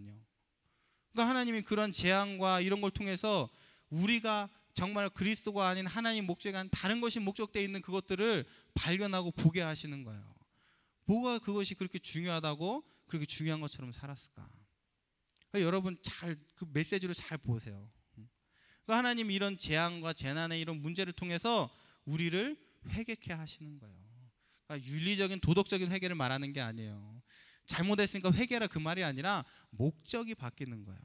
그러니까 하나님이 그런 재앙과 이런 걸 통해서 우리가 정말 그리스도가 아닌 하나님 목적이 아닌 다른 것이 목적되어 있는 그것들을 발견하고 보게 하시는 거예요. 뭐가 그것이 그렇게 중요하다고 그렇게 중요한 것처럼 살았을까? 그러니까 여러분 잘 그 메시지를 잘 보세요. 그러니까 하나님이 이런 재앙과 재난의 이런 문제를 통해서 우리를 회개케 하시는 거예요. 그러니까 윤리적인 도덕적인 회개를 말하는 게 아니에요. 잘못했으니까 회개라 그 말이 아니라 목적이 바뀌는 거예요.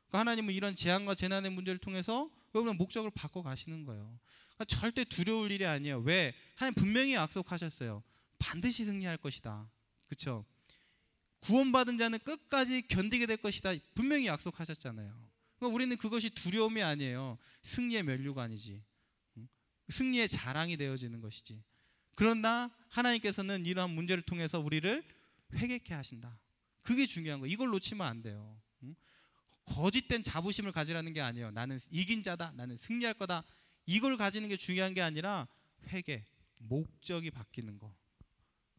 그러니까 하나님은 이런 재앙과 재난의 문제를 통해서 여러분의 목적을 바꿔 가시는 거예요. 그러니까 절대 두려울 일이 아니에요. 왜? 하나님 분명히 약속하셨어요. 반드시 승리할 것이다. 그렇죠? 구원받은 자는 끝까지 견디게 될 것이다. 분명히 약속하셨잖아요. 그러니까 우리는 그것이 두려움이 아니에요. 승리의 면류관이지. 승리의 자랑이 되어지는 것이지. 그러나 하나님께서는 이러한 문제를 통해서 우리를 회개케 하신다. 그게 중요한 거예요. 이걸 놓치면 안 돼요. 거짓된 자부심을 가지라는 게 아니에요. 나는 이긴 자다. 나는 승리할 거다. 이걸 가지는 게 중요한 게 아니라 회개, 목적이 바뀌는 거.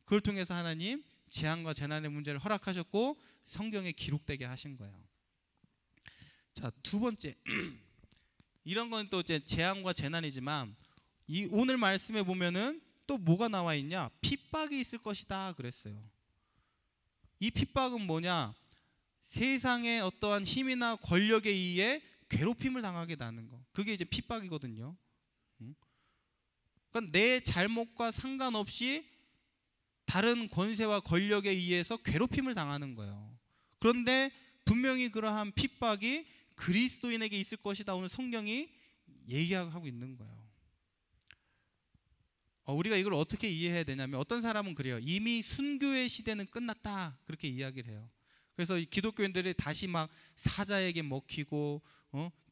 그걸 통해서 하나님 재앙과 재난의 문제를 허락하셨고 성경에 기록되게 하신 거예요. 자, 두 번째 이런 건 또 이제 재앙과 재난이지만 이 오늘 말씀에 보면은 또 뭐가 나와 있냐? 핍박이 있을 것이다 그랬어요. 이 핍박은 뭐냐? 세상의 어떠한 힘이나 권력에 의해 괴롭힘을 당하게 되는 거. 그게 이제 핍박이거든요. 그러니까 내 잘못과 상관없이 다른 권세와 권력에 의해서 괴롭힘을 당하는 거예요. 그런데 분명히 그러한 핍박이 그리스도인에게 있을 것이다. 오늘 성경이 얘기하고 있는 거예요. 우리가 이걸 어떻게 이해해야 되냐면 어떤 사람은 그래요. 이미 순교의 시대는 끝났다. 그렇게 이야기를 해요. 그래서 이 기독교인들이 다시 막 사자에게 먹히고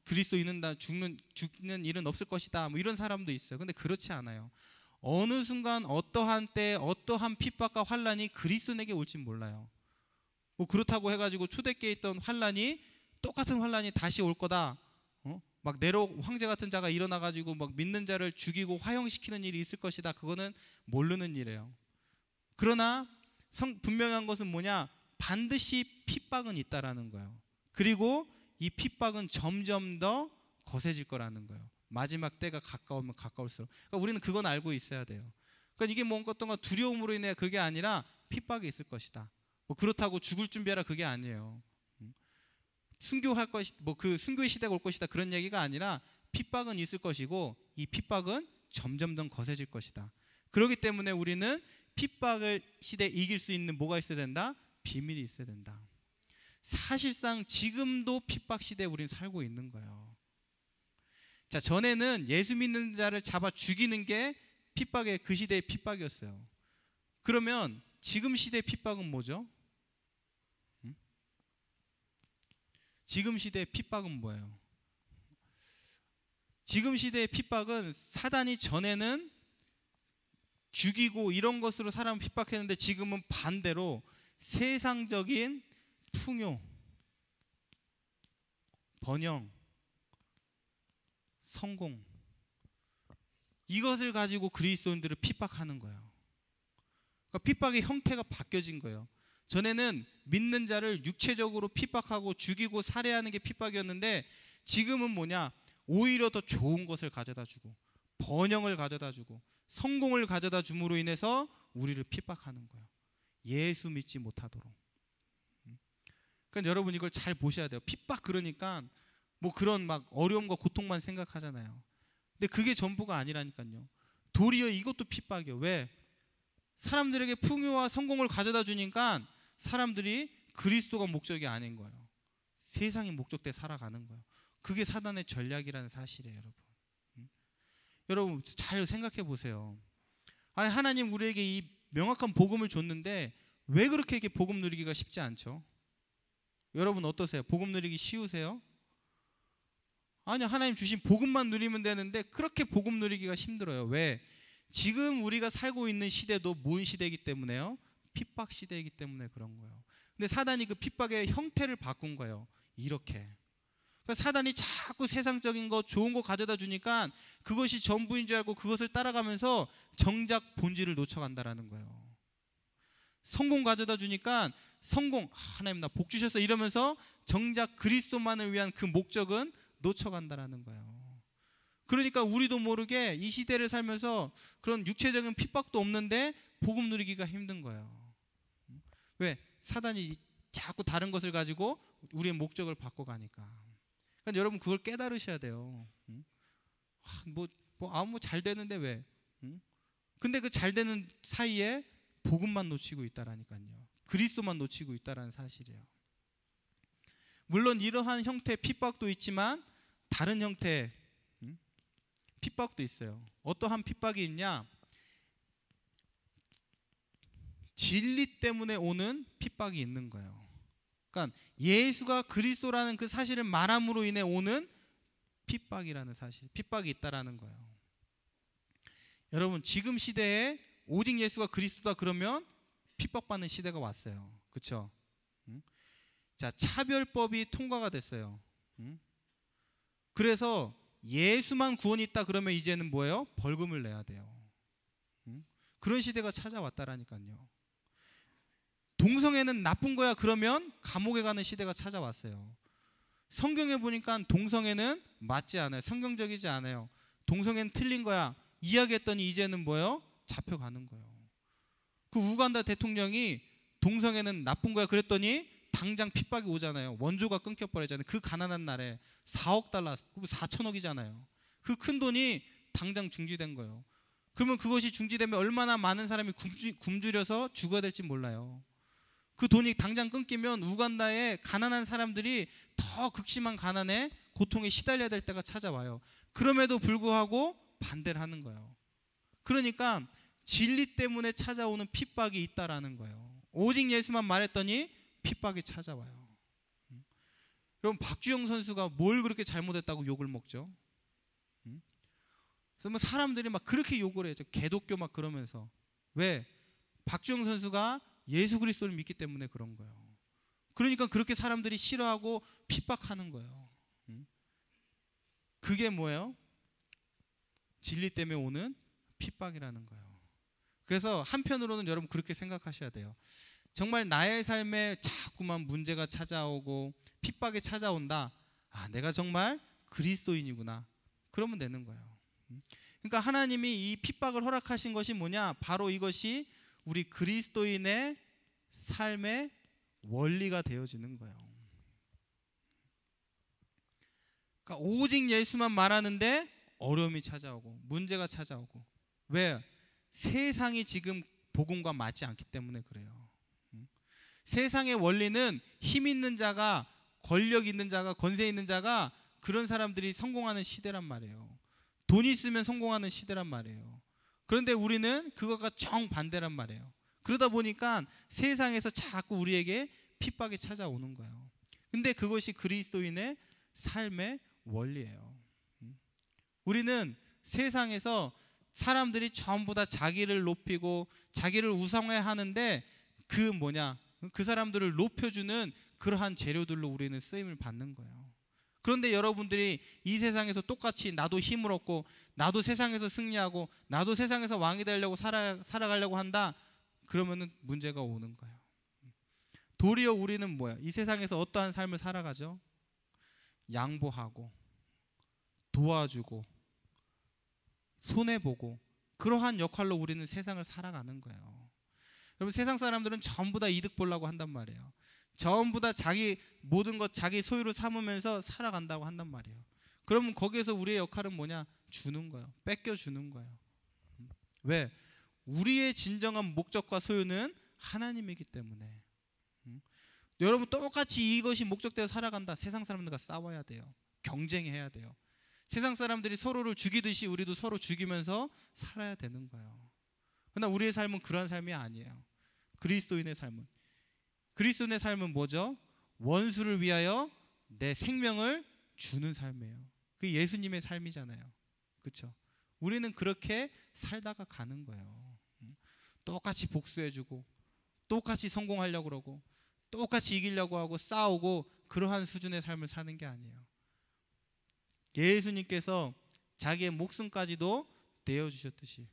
그리스도인은 다 죽는 일은 없을 것이다. 뭐 이런 사람도 있어요. 근데 그렇지 않아요. 어느 순간 어떠한 때 어떠한 핍박과 환란이 그리스도인에게 올지 몰라요. 뭐 그렇다고 해가지고 초대교회에 있던 환란이 똑같은 환란이 다시 올 거다. 막 네로 황제 같은 자가 일어나가지고 막 믿는 자를 죽이고 화형시키는 일이 있을 것이다. 그거는 모르는 일이에요. 그러나 분명한 것은 뭐냐? 반드시 핍박은 있다라는 거예요. 그리고 이 핍박은 점점 더 거세질 거라는 거예요. 마지막 때가 가까우면 가까울수록. 그러니까 우리는 그건 알고 있어야 돼요. 그러니까 이게 뭔가 어떤가 두려움으로 인해 그게 아니라 핍박이 있을 것이다. 뭐 그렇다고 죽을 준비하라 그게 아니에요. 순교할 것이 그 순교의 시대가 올 것이다 그런 얘기가 아니라 핍박은 있을 것이고 이 핍박은 점점 더 거세질 것이다. 그렇기 때문에 우리는 핍박을 시대 이길 수 있는 뭐가 있어야 된다? 비밀이 있어야 된다. 사실상 지금도 핍박 시대에 우리는 살고 있는 거예요. 자, 전에는 예수 믿는 자를 잡아 죽이는 게 핍박의 그 시대의 핍박이었어요. 그러면 지금 시대의 핍박은 뭐죠? 지금 시대의 핍박은 뭐예요? 지금 시대의 핍박은 사단이 전에는 죽이고 이런 것으로 사람을 핍박했는데 지금은 반대로 세상적인 풍요, 번영, 성공 이것을 가지고 그리스도인들을 핍박하는 거예요. 그러니까 핍박의 형태가 바뀌어진 거예요. 전에는 믿는 자를 육체적으로 핍박하고 죽이고 살해하는 게 핍박이었는데 지금은 뭐냐? 오히려 더 좋은 것을 가져다 주고 번영을 가져다 주고 성공을 가져다 줌으로 인해서 우리를 핍박하는 거예요. 예수 믿지 못하도록. 그러니까 여러분 이걸 잘 보셔야 돼요. 핍박 그러니까 뭐 그런 막 어려움과 고통만 생각하잖아요. 근데 그게 전부가 아니라니까요. 도리어 이것도 핍박이에요. 왜? 사람들에게 풍요와 성공을 가져다 주니까 사람들이 그리스도가 목적이 아닌 거예요. 세상이 목적대 살아가는 거예요. 그게 사단의 전략이라는 사실이에요, 여러분. 여러분 잘 생각해 보세요. 아니, 하나님 우리에게 이 명확한 복음을 줬는데 왜 그렇게 이렇게 복음 누리기가 쉽지 않죠? 여러분 어떠세요? 복음 누리기 쉬우세요? 아니요, 하나님 주신 복음만 누리면 되는데 그렇게 복음 누리기가 힘들어요. 왜? 지금 우리가 살고 있는 시대도 뭔 시대이기 때문에요? 핍박 시대이기 때문에 그런 거예요. 근데 사단이 그 핍박의 형태를 바꾼 거예요. 이렇게. 그러니까 사단이 자꾸 세상적인 거 좋은 거 가져다 주니까 그것이 전부인 줄 알고 그것을 따라가면서 정작 본질을 놓쳐간다라는 거예요. 성공 가져다 주니까 성공, 하나님 나 복 주셨어 이러면서 정작 그리스도만을 위한 그 목적은 놓쳐간다라는 거예요. 그러니까 우리도 모르게 이 시대를 살면서 그런 육체적인 핍박도 없는데 복음 누리기가 힘든 거예요. 왜? 사단이 자꾸 다른 것을 가지고 우리의 목적을 바꿔가니까. 그러니까 여러분 그걸 깨달으셔야 돼요. 뭐 잘 되는데 왜? 근데 그 잘 되는 사이에 복음만 놓치고 있다라니까요. 그리스도만 놓치고 있다라는 사실이에요. 물론 이러한 형태의 핍박도 있지만 다른 형태의 핍박도 있어요. 어떠한 핍박이 있냐? 진리 때문에 오는 핍박이 있는 거예요. 그러니까 예수가 그리스도라는 그 사실을 말함으로 인해 오는 핍박이라는 사실, 핍박이 있다라는 거예요. 여러분 지금 시대에 오직 예수가 그리스도다 그러면 핍박받는 시대가 왔어요. 그렇죠? 자, 차별법이 통과가 됐어요. 그래서 예수만 구원이 있다 그러면 이제는 뭐예요? 벌금을 내야 돼요. 그런 시대가 찾아왔다라니까요. 동성애는 나쁜 거야 그러면 감옥에 가는 시대가 찾아왔어요. 성경에 보니까 동성애는 맞지 않아요. 성경적이지 않아요. 동성애는 틀린 거야 이야기했더니 이제는 뭐예요? 잡혀가는 거예요. 그 우간다 대통령이 동성애는 나쁜 거야 그랬더니 당장 핍박이 오잖아요. 원조가 끊겨버리잖아요. 그 가난한 나라에 4억 달러, 4천억이잖아요. 그 큰 돈이 당장 중지된 거예요. 그러면 그것이 중지되면 얼마나 많은 사람이 굶주려서 죽어야 될지 몰라요. 그 돈이 당장 끊기면 우간다의 가난한 사람들이 더 극심한 가난에 고통에 시달려야 될 때가 찾아와요. 그럼에도 불구하고 반대를 하는 거예요. 그러니까 진리 때문에 찾아오는 핍박이 있다라는 거예요. 오직 예수만 말했더니 핍박이 찾아와요. 그럼 박주영 선수가 뭘 그렇게 잘못했다고 욕을 먹죠? 그래서 뭐 사람들이 막 그렇게 욕을 해요. 개독교 막 그러면서. 왜? 박주영 선수가 예수 그리스도를 믿기 때문에 그런 거예요. 그러니까 그렇게 사람들이 싫어하고 핍박하는 거예요. 그게 뭐예요? 진리 때문에 오는 핍박이라는 거예요. 그래서 한편으로는 여러분 그렇게 생각하셔야 돼요. 정말 나의 삶에 자꾸만 문제가 찾아오고 핍박이 찾아온다. 아, 내가 정말 그리스도인이구나. 그러면 되는 거예요. 그러니까 하나님이 이 핍박을 허락하신 것이 뭐냐? 바로 이것이 우리 그리스도인의 삶의 원리가 되어지는 거예요. 그러니까 오직 예수만 말하는데 어려움이 찾아오고 문제가 찾아오고. 왜? 세상이 지금 복음과 맞지 않기 때문에 그래요. 세상의 원리는 힘 있는 자가, 권력 있는 자가, 권세 있는 자가, 그런 사람들이 성공하는 시대란 말이에요. 돈이 있으면 성공하는 시대란 말이에요. 그런데 우리는 그것과 정반대란 말이에요. 그러다 보니까 세상에서 자꾸 우리에게 핍박이 찾아오는 거예요. 근데 그것이 그리스도인의 삶의 원리예요. 우리는 세상에서 사람들이 전부 다 자기를 높이고 자기를 우상화하는데 그 사람들을 높여주는 그러한 재료들로 우리는 쓰임을 받는 거예요. 그런데 여러분들이 이 세상에서 똑같이 나도 힘을 얻고 나도 세상에서 승리하고 나도 세상에서 왕이 되려고 살아가려고 한다. 그러면은 문제가 오는 거예요. 도리어 우리는 뭐야? 이 세상에서 어떠한 삶을 살아가죠? 양보하고 도와주고 손해보고 그러한 역할로 우리는 세상을 살아가는 거예요. 여러분 세상 사람들은 전부 다 이득 보려고 한단 말이에요. 전부 다 자기 모든 것 자기 소유로 삼으면서 살아간다고 한단 말이에요. 그러면 거기에서 우리의 역할은 뭐냐? 주는 거예요. 뺏겨주는 거예요. 왜? 우리의 진정한 목적과 소유는 하나님이기 때문에. 여러분 똑같이 이것이 목적대로 살아간다. 세상 사람들과 싸워야 돼요. 경쟁해야 돼요. 세상 사람들이 서로를 죽이듯이 우리도 서로 죽이면서 살아야 되는 거예요. 그러나 우리의 삶은 그런 삶이 아니에요. 그리스도인의 삶은 뭐죠? 원수를 위하여 내 생명을 주는 삶이에요. 그게 예수님의 삶이잖아요. 그렇죠? 우리는 그렇게 살다가 가는 거예요. 똑같이 복수해주고 똑같이 성공하려고 그러고 똑같이 이기려고 하고 싸우고 그러한 수준의 삶을 사는 게 아니에요. 예수님께서 자기의 목숨까지도 내어주셨듯이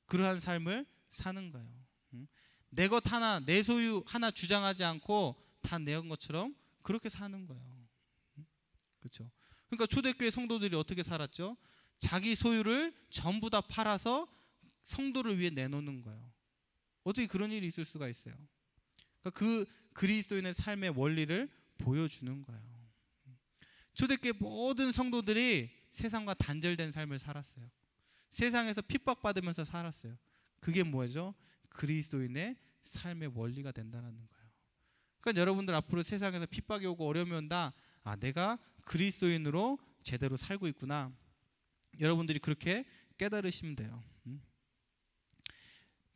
그러한 삶을 사는 거예요. 내 것 하나, 내 소유 하나 주장하지 않고 다 내 것처럼 그렇게 사는 거예요. 그렇죠? 그러니까 초대교회 성도들이 어떻게 살았죠? 자기 소유를 전부 다 팔아서 성도를 위해 내놓는 거예요. 어떻게 그런 일이 있을 수가 있어요? 그러니까 그 그리스도인의 삶의 원리를 보여주는 거예요. 초대교회 모든 성도들이 세상과 단절된 삶을 살았어요. 세상에서 핍박받으면서 살았어요. 그게 뭐죠? 그리스도인의 삶의 원리가 된다는 거예요. 그러니까 여러분들 앞으로 세상에서 핍박이 오고 어려움이 온다. 아, 내가 그리스도인으로 제대로 살고 있구나. 여러분들이 그렇게 깨달으시면 돼요.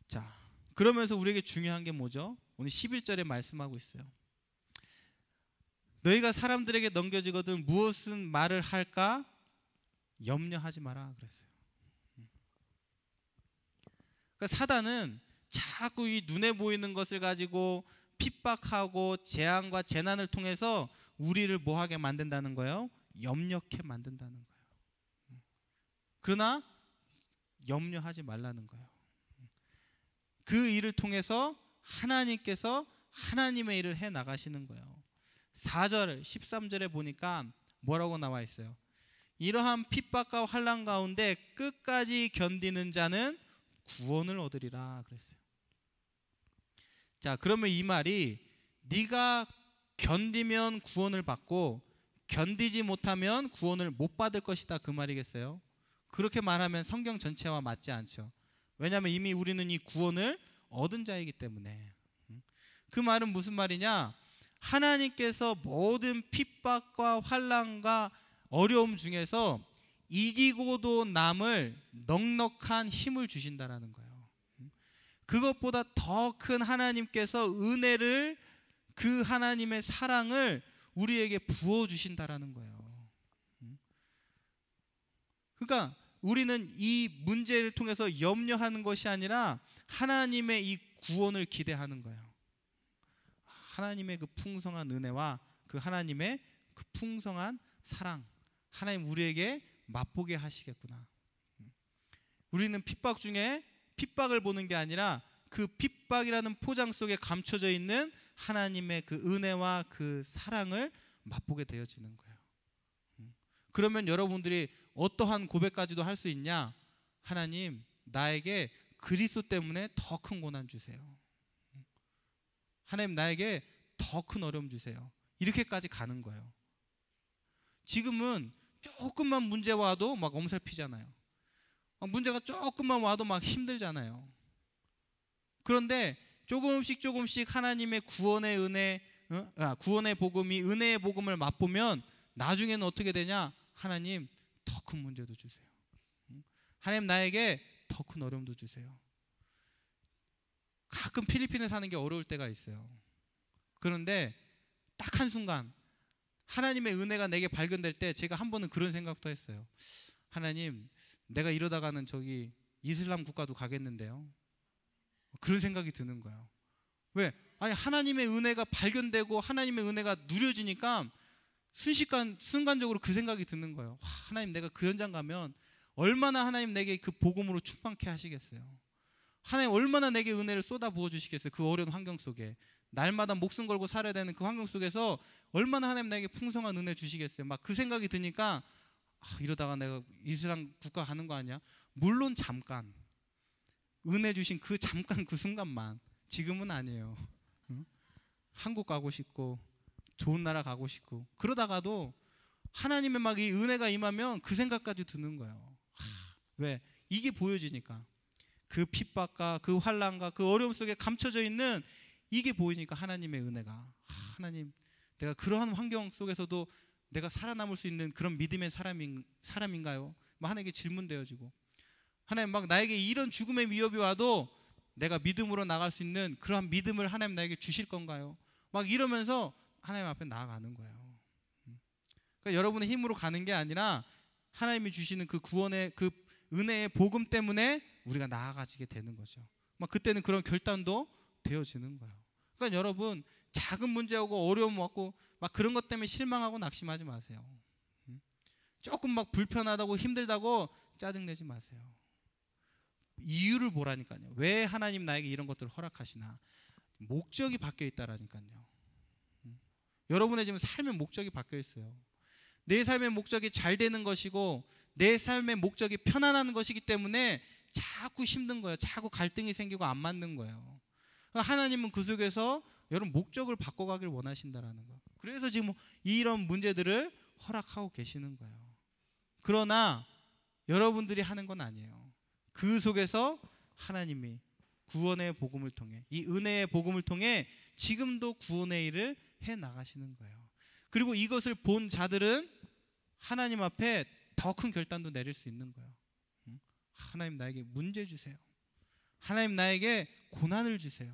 자, 그러면서 우리에게 중요한 게 뭐죠? 오늘 11절에 말씀하고 있어요. 너희가 사람들에게 넘겨지거든 무엇은 말을 할까 염려하지 마라 그랬어요. 그러니까 사단은 자꾸 이 눈에 보이는 것을 가지고 핍박하고 재앙과 재난을 통해서 우리를 뭐하게 만든다는 거예요? 염려케 만든다는 거예요. 그러나 염려하지 말라는 거예요. 그 일을 통해서 하나님께서 하나님의 일을 해 나가시는 거예요. 4절 13절에 보니까 뭐라고 나와 있어요? 이러한 핍박과 환난 가운데 끝까지 견디는 자는 구원을 얻으리라 그랬어요. 자, 그러면 이 말이 네가 견디면 구원을 받고 견디지 못하면 구원을 못 받을 것이다 그 말이겠어요? 그렇게 말하면 성경 전체와 맞지 않죠. 왜냐하면 이미 우리는 이 구원을 얻은 자이기 때문에. 그 말은 무슨 말이냐? 하나님께서 모든 핍박과 환난과 어려움 중에서 이기고도 남을 넉넉한 힘을 주신다라는 거예요. 그것보다 더 큰 하나님께서 은혜를, 그 하나님의 사랑을 우리에게 부어주신다라는 거예요. 그러니까 우리는 이 문제를 통해서 염려하는 것이 아니라 하나님의 이 구원을 기대하는 거예요. 하나님의 그 풍성한 은혜와 그 하나님의 그 풍성한 사랑, 하나님 우리에게 맛보게 하시겠구나. 우리는 핍박 중에 핍박을 보는 게 아니라 그 핍박이라는 포장 속에 감춰져 있는 하나님의 그 은혜와 그 사랑을 맛보게 되어지는 거예요. 그러면 여러분들이 어떠한 고백까지도 할 수 있냐? 하나님, 나에게 그리스도 때문에 더 큰 고난 주세요. 하나님, 나에게 더 큰 어려움 주세요. 이렇게까지 가는 거예요. 지금은 조금만 문제 와도 막 엄살피잖아요. 문제가 조금만 와도 막 힘들잖아요. 그런데 조금씩 하나님의 구원의 은혜, 구원의 복음이 은혜의 복음을 맛보면 나중에는 어떻게 되냐? 하나님, 더 큰 문제도 주세요. 하나님, 나에게 더 큰 어려움도 주세요. 가끔 필리핀에 사는 게 어려울 때가 있어요. 그런데 딱 한순간 하나님의 은혜가 내게 발견될 때 제가 한 번은 그런 생각도 했어요. 하나님, 내가 이러다가는 저기 이슬람 국가도 가겠는데요. 그런 생각이 드는 거예요. 왜? 아니, 하나님의 은혜가 발견되고 하나님의 은혜가 누려지니까 순간적으로 그 생각이 드는 거예요. 와, 하나님, 내가 그 현장 가면 얼마나 하나님 내게 그 복음으로 충만케 하시겠어요. 하나님 얼마나 내게 은혜를 쏟아 부어 주시겠어요. 그 어려운 환경 속에 날마다 목숨 걸고 살아야 되는 그 환경 속에서 얼마나 하나님 나에게 풍성한 은혜 주시겠어요. 막 그 생각이 드니까 이러다가 내가 이슬람 국가 가는 거 아니야? 물론 잠깐 은혜 주신 그 잠깐 그 순간만, 지금은 아니에요. 한국 가고 싶고 좋은 나라 가고 싶고 그러다가도 하나님의 막 이 은혜가 임하면 그 생각까지 드는 거예요. 왜? 이게 보여지니까. 그 핍박과 그 환난과 그 어려움 속에 감춰져 있는 이게 보이니까 하나님의 은혜가, 하나님, 내가 그러한 환경 속에서도 내가 살아남을 수 있는 그런 믿음의 사람인가요? 막 하나님께 질문되어지고, 하나님 막 나에게 이런 죽음의 위협이 와도 내가 믿음으로 나갈 수 있는 그러한 믿음을 하나님 나에게 주실 건가요? 막 이러면서 하나님 앞에 나아가는 거예요. 그러니까 여러분의 힘으로 가는 게 아니라 하나님이 주시는 그 구원의 그 은혜의 복음 때문에 우리가 나아가지게 되는 거죠. 막 그때는 그런 결단도 되어지는 거예요. 그러니까 여러분, 작은 문제하고 어려움 왔고 막 그런 것 때문에 실망하고 낙심하지 마세요. 조금 막 불편하다고 힘들다고 짜증내지 마세요. 이유를 보라니까요. 왜 하나님 나에게 이런 것들을 허락하시나? 목적이 바뀌어 있다라니까요. 여러분의 지금 삶의 목적이 바뀌어 있어요. 내 삶의 목적이 잘 되는 것이고 내 삶의 목적이 편안한 것이기 때문에 자꾸 힘든 거예요. 자꾸 갈등이 생기고 안 맞는 거예요. 하나님은 그 속에서 여러분 목적을 바꿔가길 원하신다라는 거. 그래서 지금 이런 문제들을 허락하고 계시는 거예요. 그러나 여러분들이 하는 건 아니에요. 그 속에서 하나님이 구원의 복음을 통해, 이 은혜의 복음을 통해 지금도 구원의 일을 해 나가시는 거예요. 그리고 이것을 본 자들은 하나님 앞에 더 큰 결단도 내릴 수 있는 거예요. 하나님 나에게 문제 주세요. 하나님 나에게 고난을 주세요.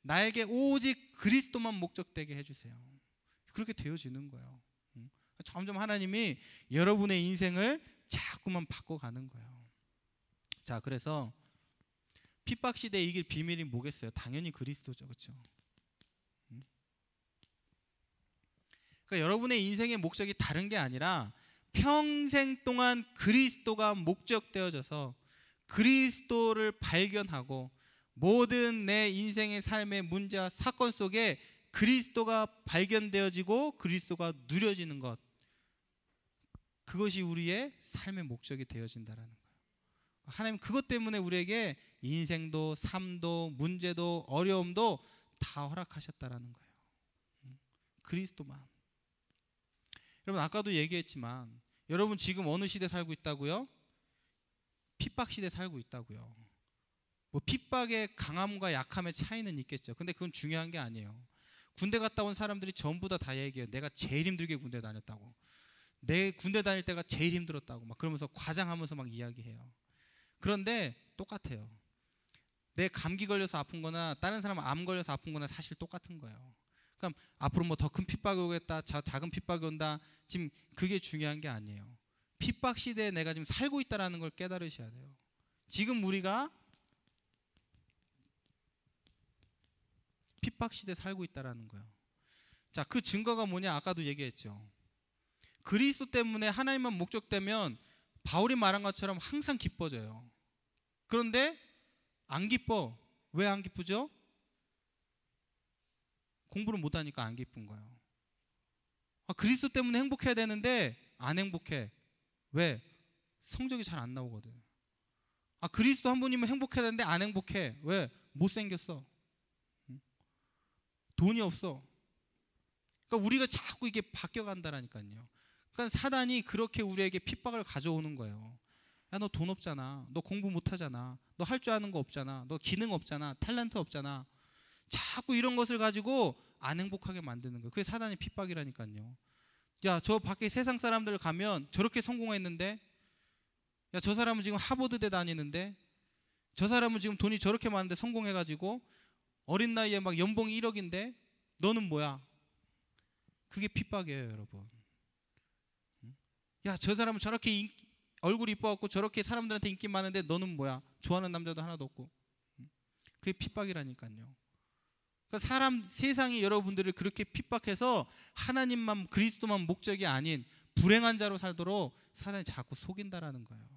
나에게 오직 그리스도만 목적되게 해주세요. 그렇게 되어지는 거예요. 점점 하나님이 여러분의 인생을 자꾸만 바꿔가는 거예요. 자, 그래서 핍박 시대에 이길 비밀이 뭐겠어요? 당연히 그리스도죠, 그렇죠? 그러니까 여러분의 인생의 목적이 다른 게 아니라 평생 동안 그리스도가 목적되어져서 그리스도를 발견하고 모든 내 인생의 삶의 문제와 사건 속에 그리스도가 발견되어지고 그리스도가 누려지는 것, 그것이 우리의 삶의 목적이 되어진다라는 거예요. 하나님 그것 때문에 우리에게 인생도 삶도 문제도 어려움도 다 허락하셨다라는 거예요. 그리스도만. 여러분 아까도 얘기했지만 여러분 지금 어느 시대 살고 있다고요? 핍박 시대 살고 있다고요. 뭐 핍박의 강함과 약함의 차이는 있겠죠. 근데 그건 중요한 게 아니에요. 군대 갔다 온 사람들이 전부 다 얘기해요. 내가 제일 힘들게 군대 다녔다고. 내 군대 다닐 때가 제일 힘들었다고 막 그러면서 과장하면서 막 이야기해요. 그런데 똑같아요. 내 감기 걸려서 아픈 거나 다른 사람 암 걸려서 아픈 거나 사실 똑같은 거예요. 그럼 앞으로 뭐 더 큰 핍박이 오겠다, 작은 핍박이 온다, 지금 그게 중요한 게 아니에요. 핍박 시대에 내가 지금 살고 있다는 걸 깨달으셔야 돼요. 지금 우리가 핍박 시대에 살고 있다는 거예요. 자, 그 증거가 뭐냐? 아까도 얘기했죠. 그리스도 때문에 하나님만 목적되면 바울이 말한 것처럼 항상 기뻐져요. 그런데 안 기뻐. 왜 안 기쁘죠? 공부를 못하니까 안 기쁜 거예요. 그리스도 때문에 행복해야 되는데 안 행복해. 왜? 성적이 잘 안 나오거든. 그리스도 한 분이면 행복해야 되는데 안 행복해. 왜? 못생겼어. 돈이 없어. 그러니까 우리가 자꾸 이게 바뀌어간다라니까요. 그러니까 사단이 그렇게 우리에게 핍박을 가져오는 거예요. 야, 너 돈 없잖아. 너 공부 못하잖아. 너 할 줄 아는 거 없잖아. 너 기능 없잖아. 탤런트 없잖아. 자꾸 이런 것을 가지고 안 행복하게 만드는 거예요. 그게 사단의 핍박이라니까요. 야, 저 밖에 세상 사람들 가면 저렇게 성공했는데, 야, 저 사람은 지금 하버드대 다니는데, 저 사람은 지금 돈이 저렇게 많은데 성공해가지고 어린 나이에 막 연봉이 1억인데 너는 뭐야? 그게 핍박이에요, 여러분. 야, 저 사람은 저렇게 얼굴이 이뻐갖고 저렇게 사람들한테 인기 많은데 너는 뭐야? 좋아하는 남자도 하나도 없고. 그게 핍박이라니까요. 그러니까 세상이 여러분들을 그렇게 핍박해서 하나님만 그리스도만 목적이 아닌 불행한 자로 살도록 사단이 자꾸 속인다라는 거예요.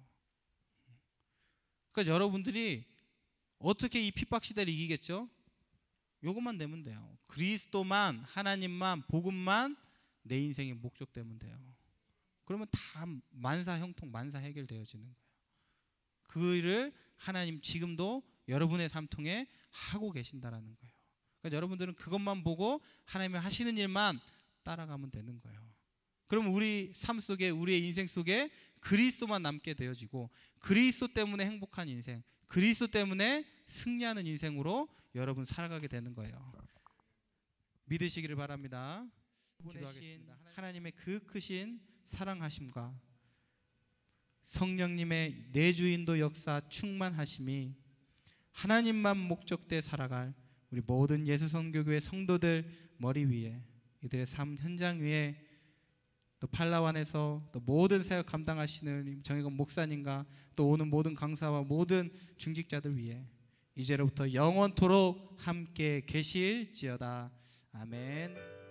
그러니까 여러분들이 어떻게 이 핍박 시대를 이기겠죠? 요것만 내면 돼요. 그리스도만, 하나님만, 복음만 내 인생의 목적 되면 돼요. 그러면 다 만사 형통, 만사 해결되어지는 거예요. 그 일을 하나님 지금도 여러분의 삶 통해 하고 계신다라는 거예요. 그러니까 여러분들은 그것만 보고 하나님이 하시는 일만 따라가면 되는 거예요. 그럼 우리 삶 속에, 우리의 인생 속에 그리스도만 남게 되어지고, 그리스도 때문에 행복한 인생, 그리스도 때문에 승리하는 인생으로 여러분 살아가게 되는 거예요. 믿으시기를 바랍니다. 기도하겠습니다. 하나님의 그 크신 사랑하심과 성령님의 내주인도 역사 충만하심이 하나님만 목적대 살아갈 우리 모든 예수선교교회 성도들 머리 위에, 이들의 삶 현장 위에, 또 팔라완에서 또 모든 사역 감당하시는 정혜건 목사님과 또 오는 모든 강사와 모든 중직자들 위해 이제로부터 영원토록 함께 계실지어다. 아멘.